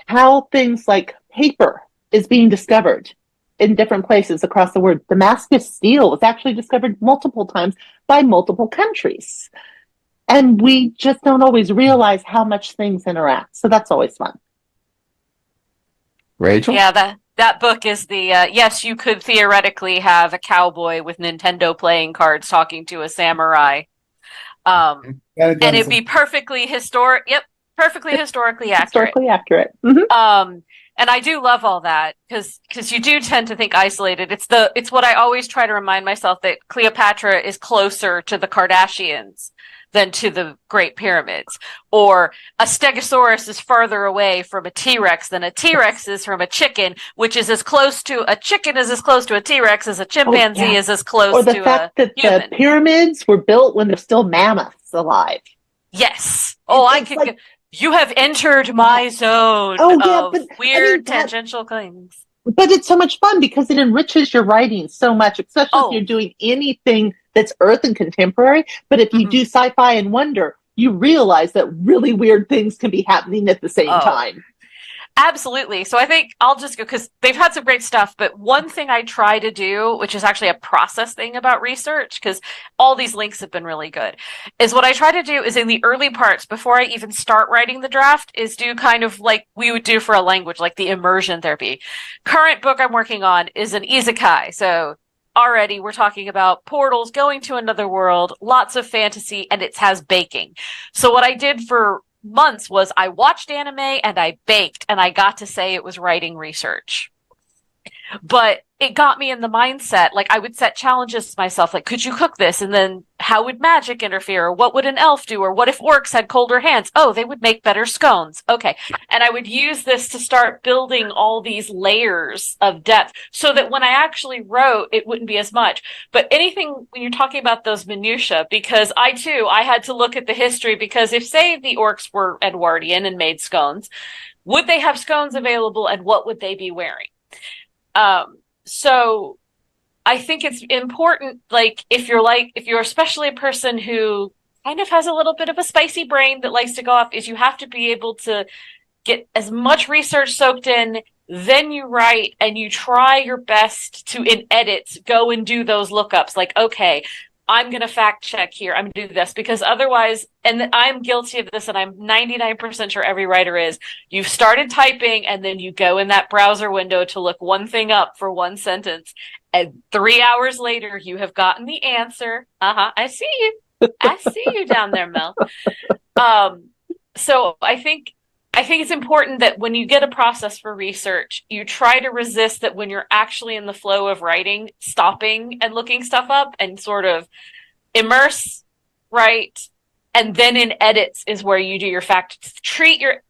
how things like paper is being discovered in different places across the world. Damascus steel was actually discovered multiple times by multiple countries. And we just don't always realize how much things interact. So that's always fun. Rachel? Yeah, that book is the, yes, you could theoretically have a cowboy with Nintendo playing cards talking to a samurai. And it'd be perfectly perfectly historically accurate. Historically accurate. Mm-hmm. And I do love all that because you do tend to think isolated. It's what I always try to remind myself, that Cleopatra is closer to the Kardashians than to the Great Pyramids, or a Stegosaurus is farther away from a T-Rex than a T-Rex is from a chicken, which is as close to a chicken is as close to a T-Rex as a chimpanzee is as close to a human. Or the fact that the pyramids were built when there's still mammoths alive. Yes. You have entered my zone of weird tangential claims. But it's so much fun because it enriches your writing so much, especially if you're doing anything that's Earth and contemporary. But if you do sci-fi and wonder, you realize that really weird things can be happening at the same time. Absolutely. So I think I'll just go, because they've had some great stuff. But one thing I try to do, which is actually a process thing about research, because all these links have been really good, is what I try to do is in the early parts, before I even start writing the draft, is do kind of like we would do for a language, like the immersion therapy. Current book I'm working on is an isekai. So already we're talking about portals, going to another world, lots of fantasy, and it has baking. So what I did for months was I watched anime and I baked, and I got to say it was writing research. But it got me in the mindset. Like I would set challenges to myself, like, could you cook this? And then how would magic interfere? Or what would an elf do? Or what if orcs had colder hands? Oh, they would make better scones. Okay. And I would use this to start building all these layers of depth so that when I actually wrote, it wouldn't be as much. But anything when you're talking about those minutiae, because I had to look at the history, because if, say, the orcs were Edwardian and made scones, would they have scones available and what would they be wearing? So I think it's important, like, if you're especially a person who kind of has a little bit of a spicy brain that likes to go off, is you have to be able to get as much research soaked in, then you write, and you try your best to, in edits, go and do those lookups. Like, okay, I'm going to fact check here. I'm going to do this, because otherwise, and I'm guilty of this, and I'm 99% sure every writer is, you've started typing and then you go in that browser window to look one thing up for one sentence. And 3 hours later, you have gotten the answer. I see you. I see you down there, Mel. So I think it's important that when you get a process for research, you try to resist that when you're actually in the flow of writing, stopping and looking stuff up, and sort of immerse, write, and then in edits is where you do your fact. Treat your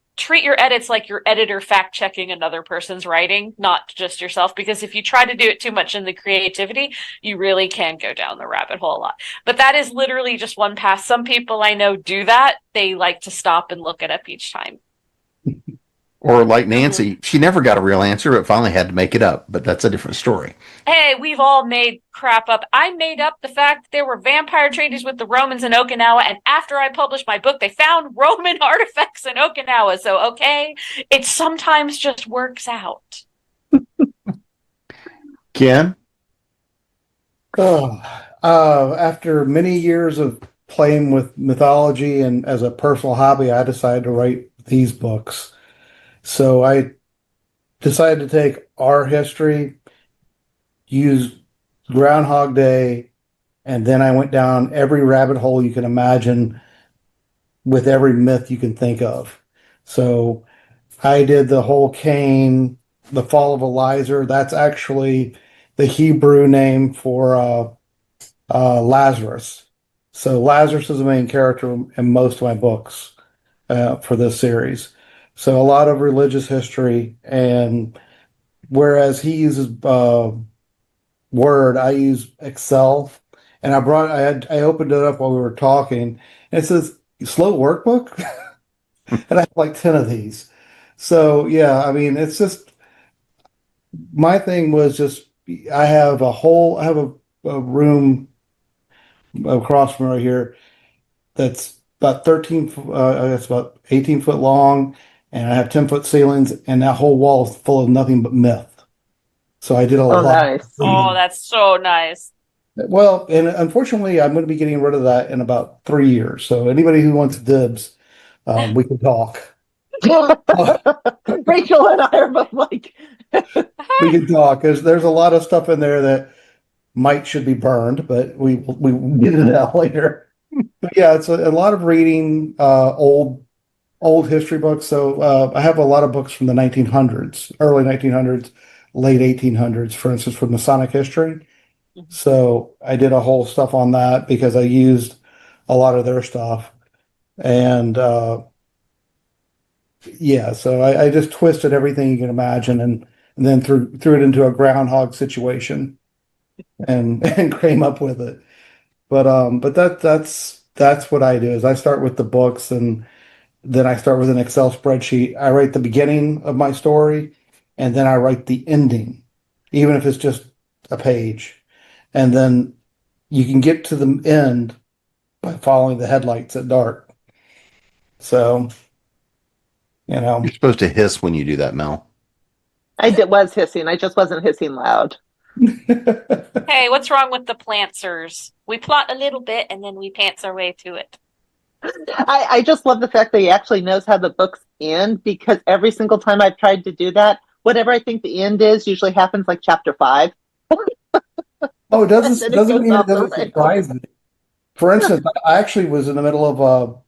edits like your editor fact checking another person's writing, not just yourself, because if you try to do it too much in the creativity, you really can go down the rabbit hole a lot. But that is literally just one pass. Some people I know do that. They like to stop and look it up each time. Or like Nancy, she never got a real answer, but finally had to make it up. But that's a different story. Hey, we've all made crap up. I made up the fact that there were vampire treaties with the Romans in Okinawa, and after I published my book, they found Roman artifacts in Okinawa. So, okay, it sometimes just works out. Ken? After many years of playing with mythology and as a personal hobby, I decided to write these books. So I decided to take our history, use Groundhog Day, and then I went down every rabbit hole you can imagine with every myth you can think of. So I did the whole Cain, the fall of Eliezer. That's actually the Hebrew name for Lazarus. So Lazarus is the main character in most of my books for this series. So a lot of religious history, and whereas he uses Word, I use Excel. And I opened it up while we were talking, and it says slow workbook, and I have like 10 of these. So yeah, I mean, it's just my thing was just I have a room across from right here that's about 13, it's about 18 foot long, and I have 10-foot ceilings, and that whole wall is full of nothing but myth. So I did a lot. Nice. Oh, that's so nice. Well, and unfortunately, I'm going to be getting rid of that in about 3 years. So anybody who wants dibs, we can talk. Rachel and I are both like, We can talk. There's a lot of stuff in there that should be burned, but we get it out later. But yeah, it's a lot of reading old history books. So I have a lot of books from the 1900s, early 1900s, late 1800s, for instance, from Masonic history. So I did a whole stuff on that because I used a lot of their stuff. And yeah, so I just twisted everything you can imagine, and then threw it into a groundhog situation and came up with it. But that's what I do is I start with the books, and then I start with an Excel spreadsheet. I write the beginning of my story, and then I write the ending, even if it's just a page. And then you can get to the end by following the headlights at dark. So, You're supposed to hiss when you do that, Mel. was hissing. I just wasn't hissing loud. Hey, what's wrong with the plantsers? We plot a little bit and then we pants our way to it. I just love the fact that he actually knows how the books end, because every single time I've tried to do that, whatever I think the end is usually happens like chapter 5. Oh, it doesn't And then it goes mean off it doesn't the rails. surprise me. For instance, I actually was in the middle of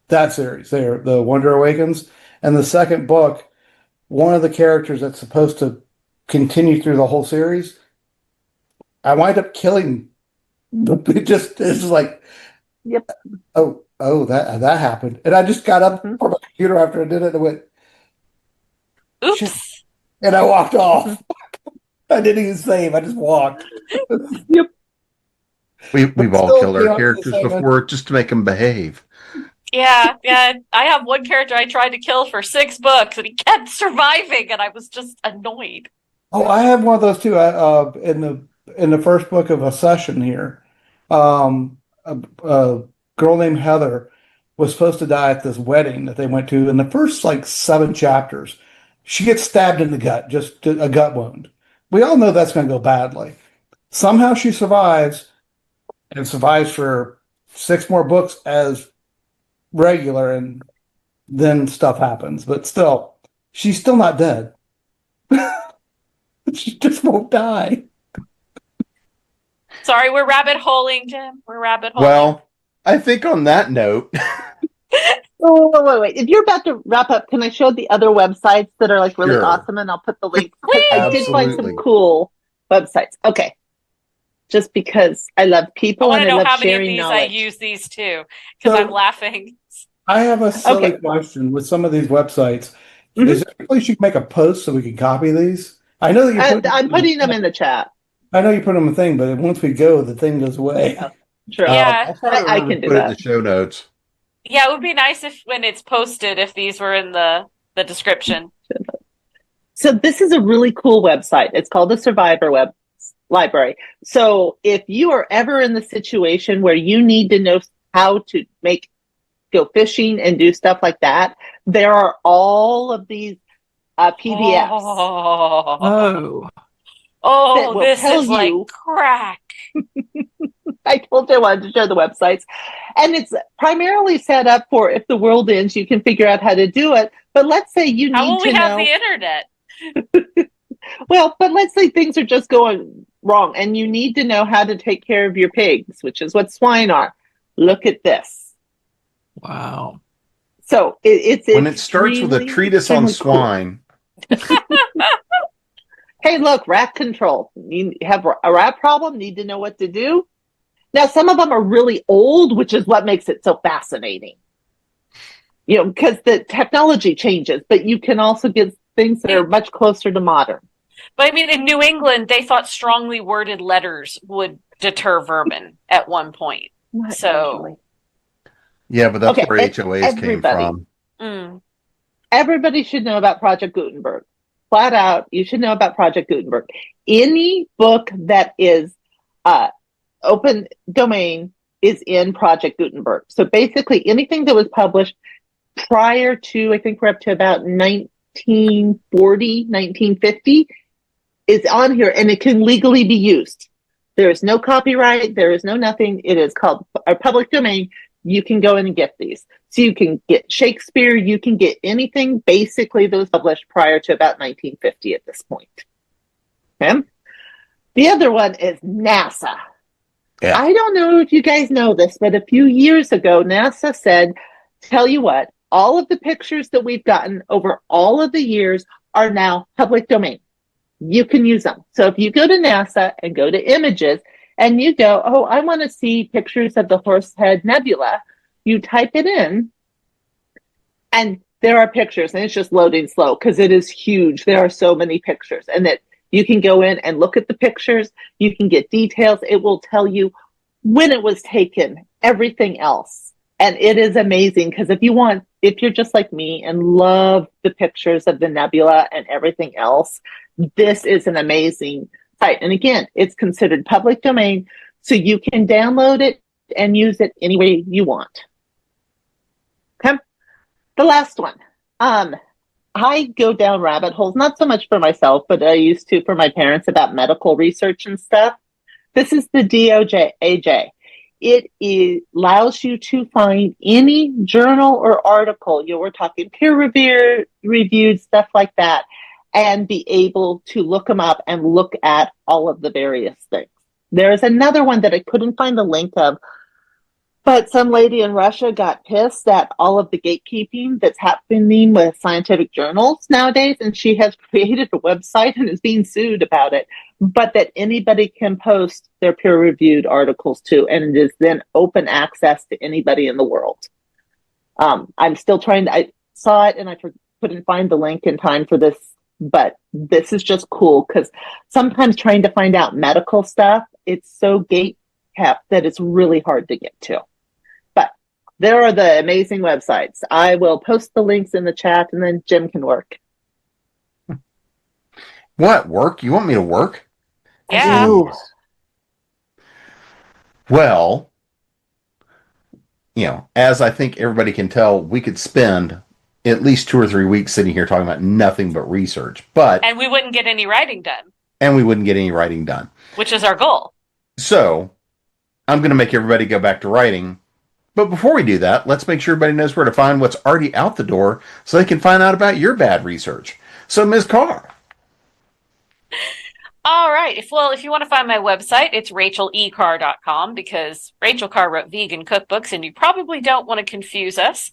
that series there, The Wonder Awakens, and the second book one of the characters that's supposed to continue through the whole series, I wind up killing. It just it's like, Yep. oh, that happened, and I just got up Mhm. from my computer after I did it and went, Oops. shit, and I walked off. I didn't even save. I just walked. Yep. We've all Still, killed you our know, characters the same- before just to make them behave. Yeah, yeah. I have one character I tried to kill for 6 books, and he kept surviving, and I was just annoyed. Oh, I have one of those too. In the first book of a session here, a girl named Heather was supposed to die at this wedding that they went to. In the first like 7 chapters, she gets stabbed in the gut, just a gut wound. We all know that's going to go badly. Somehow she survives, and survives for 6 more books as regular, and then stuff happens. But still, she's still not dead. She just won't die. Sorry, we're rabbit holing, Jim. We're rabbit holing. Well, I think on that note, Oh, wait. If you're about to wrap up, can I show the other websites that are like really Sure. awesome? And I'll put the link. Please. I did find some Absolutely. cool websites. Okay. Just because I love I people want and to I know love how many of sharing these knowledge. I use these too, because So- I'm laughing. I have a silly Okay. question with some of these websites. Mhm. Is there a place you can make a post so we can copy these? I know that you I'm putting them in the chat. I know you put them in the thing, but once we go, the thing goes away. Sure. Yeah. I'll try to I remember can to do put it in that. the show notes. Yeah, it would be nice if when it's posted, if these were in the description. So this is a really cool website. It's called the Survivor Web Library. So if you are ever in the situation where you need to know how to go fishing and do stuff like that, there are all of these PDFs. Oh, Oh, that will this tell is like you- crack. I told you I wanted to share the websites. And it's primarily set up for if the world ends, you can figure out how to do it. But let's say you How need will to we have know. the internet? Well, but let's say things are just going wrong and you need to know how to take care of your pigs, which is what swine are. Look at this. wow. So it's When it starts with a extremely, treatise on extremely cool. swine, Hey, look, rat control. You have a rat problem, need to know what to do. Now, some of them are really old, which is what makes it so fascinating. You know, because the technology changes, but you can also get things that are much closer to modern. But I mean, in New England, they thought strongly worded letters would deter vermin at one point. Not So- usually. yeah, but that's Okay, where HOAs came everybody. from. Mm. Everybody should know about Project Gutenberg. Flat out, you should know about Project Gutenberg. Any book that is open domain is in Project Gutenberg. So basically, anything that was published prior to, I think we're up to about 1940, 1950, is on here and it can legally be used. There is no copyright. There is no nothing. It is called a public domain. You can go in and get these. So you can get Shakespeare. You can get anything basically that was published prior to about 1950 at this point. Okay? The other one is NASA. Yeah. I don't know if you guys know this, but a few years ago, NASA said, tell you what, all of the pictures that we've gotten over all of the years are now public domain. You can use them. So if you go to NASA and go to images and you go, oh, I want to see pictures of the Horsehead Nebula, you type it in and there are pictures and it's just loading slow because it is huge. There are so many pictures and that you can go in and look at the pictures. You can get details. It will tell you when it was taken, everything else. And it is amazing because if you're just like me and love the pictures of the nebula and everything else, this is an amazing site. And again, it's considered public domain, so you can download it and use it any way you want. Okay. The last one. I go down rabbit holes, not so much for myself, but I used to for my parents about medical research and stuff. This is the DOJ. It allows you to find any journal or article, we're talking peer-reviewed stuff like that, and be able to look them up and look at all of the various things. There's another one that I couldn't find the link of, But some lady in Russia got pissed at all of the gatekeeping that's happening with scientific journals nowadays, and she has created a website and is being sued about it. But that anybody can post their peer-reviewed articles to, and it is then open access to anybody in the world. I'm still trying to. I saw it and I couldn't find the link in time for this, but this is just cool because sometimes trying to find out medical stuff, it's so gate kept that it's really hard to get to. But there are the amazing websites. I will post the links in the chat and then Jim can work. What, work? You want me to work? Yeah. Ooh. Well, as I think everybody can tell, we could spend at least 2 or 3 weeks sitting here talking about nothing but research. And we wouldn't get any writing done. And we wouldn't get any writing done. Which is our goal. So, I'm going to make everybody go back to writing. But before we do that, let's make sure everybody knows where to find what's already out the door so they can find out about your bad research. So, Ms. Carr. All right. If you want to find my website, it's rachelecarr.com because Rachel Carr wrote vegan cookbooks and you probably don't want to confuse us.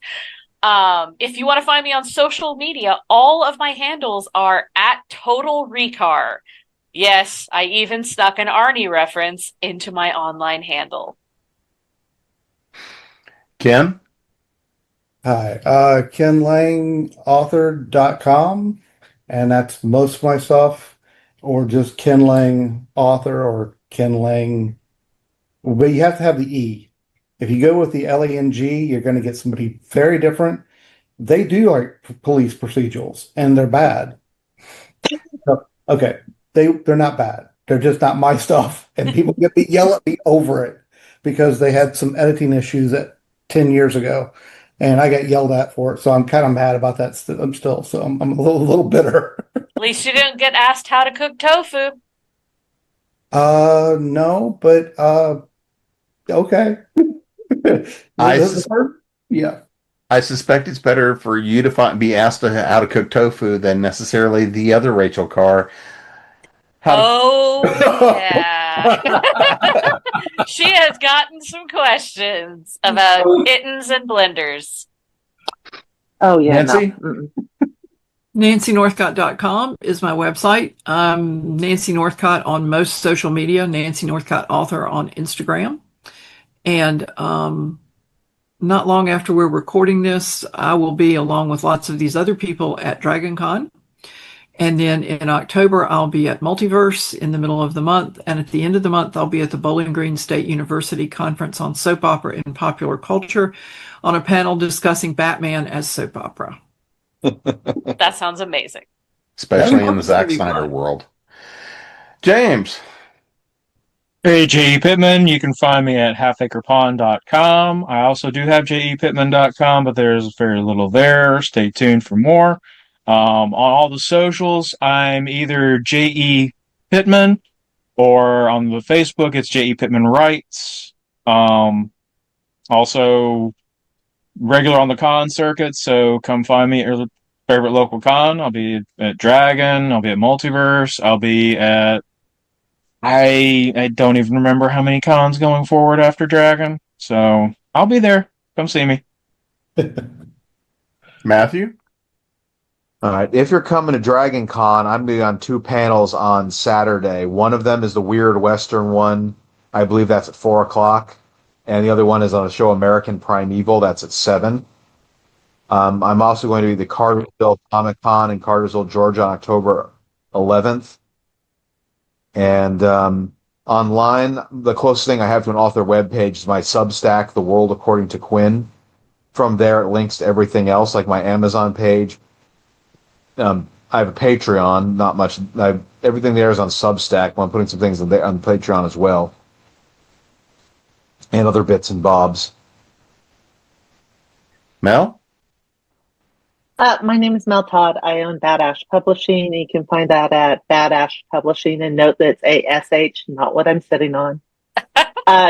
If you want to find me on social media, all of my handles are @TotalRecar. Yes, I even snuck an Arnie reference into my online handle. Ken? Hi, KenLangeAuthor.com, and that's most of my stuff, or just Ken Lang Author or Ken Lang. But you have to have the E. If you go with the Lang, you're going to get somebody very different. They do like police procedurals, and they're bad. Okay, they're not bad. They're just not my stuff, and people yell at me over it because they had some editing issues 10 years ago, and I got yelled at for it. So I'm kind of mad about that. I'm a little bitter. At least you didn't get asked how to cook tofu. No, but okay. Yeah. I suspect it's better for you to be asked how to cook tofu than necessarily the other Rachel Carr. Yeah. She has gotten some questions about kittens and blenders. Oh, yeah. Nancy? No. NancyNorthcott.com is my website. Nancy Northcott on most social media, Nancy Northcott Author on Instagram. And not long after we're recording this, I will be, along with lots of these other people, at DragonCon. And then in October, I'll be at Multiverse in the middle of the month. And at the end of the month, I'll be at the Bowling Green State University Conference on Soap Opera and Popular Culture on a panel discussing Batman as soap opera. That sounds amazing. Especially in the Zack Snyder world. James. Hey, J.E. Pittman. You can find me at halfacrepond.com. I also do have jepittman.com, but there's very little there. Stay tuned for more. On all the socials, I'm either J.E. Pittman or on the Facebook, it's J.E. Pittman Writes. Also, regular on the con circuit, so come find me at your favorite local con. I'll be at Dragon, I'll be at Multiverse, I'll be at... I don't even remember how many cons going forward after Dragon, so I'll be there. Come see me. Matthew? All right. If you're coming to Dragon Con, I'm going to be on 2 panels on Saturday. One of them is the Weird Western one. I believe that's at 4 o'clock. And the other one is on the show American Primeval. That's at 7. I'm also going to be at the Cartersville Comic Con in Cartersville, Georgia on October 11th. And online, the closest thing I have to an author webpage is my Substack, The World According to Quinn. From there, it links to everything else, like my Amazon page. I have a Patreon, not much. Everything there is on Substack. I'm putting some things on Patreon as well. And other bits and bobs. Mel? My name is Mel Todd. I own Badash Publishing. You can find that at Badash Publishing, and note that it's ASH, not what I'm sitting on.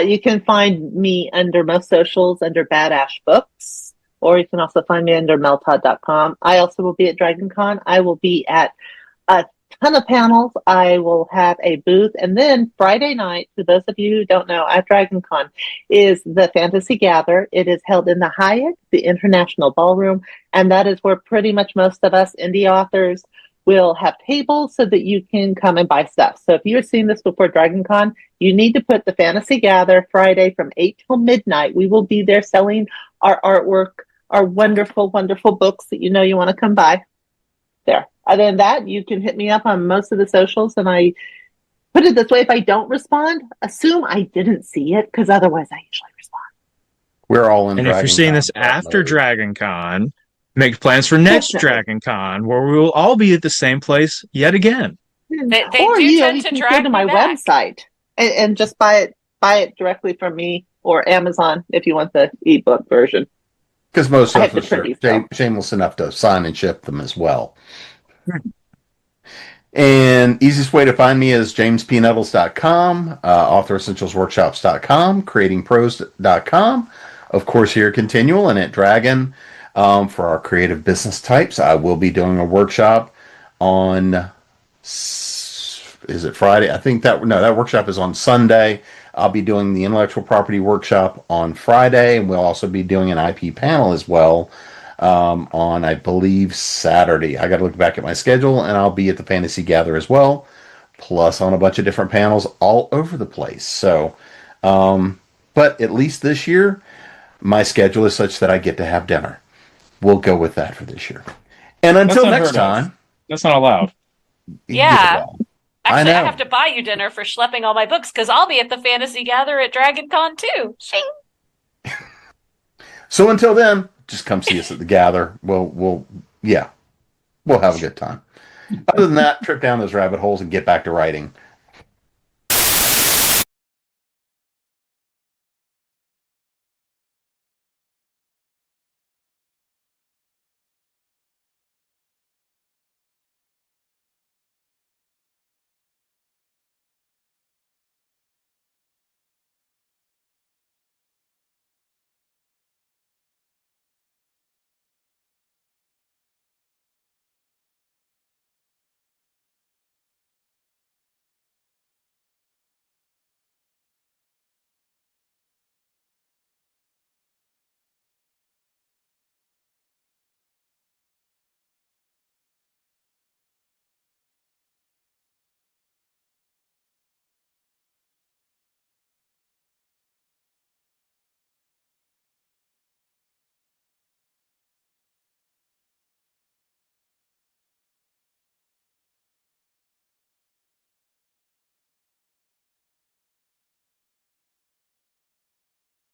You can find me under most socials under Badash Books. Or you can also find me under meltodd.com. I also will be at DragonCon. I will be at a ton of panels. I will have a booth. And then Friday night, for those of you who don't know, at DragonCon is the Fantasy Gather. It is held in the Hyatt, the International Ballroom. And that is where pretty much most of us indie authors will have tables so that you can come and buy stuff. So if you're seeing this before DragonCon, you need to put the Fantasy Gather Friday from 8 till midnight. We will be there selling our artwork, our wonderful, wonderful books that you know you want to come buy. There. Other than that, you can hit me up on most of the socials. And I put it this way, if I don't respond, assume I didn't see it, because otherwise I usually respond. We're all in. And if you're seeing this after DragonCon, make plans for next DragonCon, where we will all be at the same place yet again. They or do you tend to can drag go to my me back. website and just buy it directly from me or Amazon if you want the ebook version. Because most I of have us the are pretty shameless enough to sign and ship them as well. And easiest way to find me is jamespnettles.com, authoressentialsworkshops.com, creatingpros.com. Of course, here at ConTinual and at Dragon, for our creative business types, I will be doing a workshop on, is it Friday? I think that workshop is on Sunday. I'll be doing the intellectual property workshop on Friday, and we'll also be doing an IP panel as well on, I believe, Saturday. I got to look back at my schedule, and I'll be at the Fantasy Gather as well, plus on a bunch of different panels all over the place. So, but at least this year, my schedule is such that I get to have dinner. We'll go with that for this year. And until next time. That's not allowed. Yeah. Actually, I know. have to buy you dinner for schlepping all my books because I'll be at the Fantasy Gather at DragonCon too. Shing. So until then, just come see us at the Gather. We'll have a good time. Other than that, trip down those rabbit holes and get back to writing.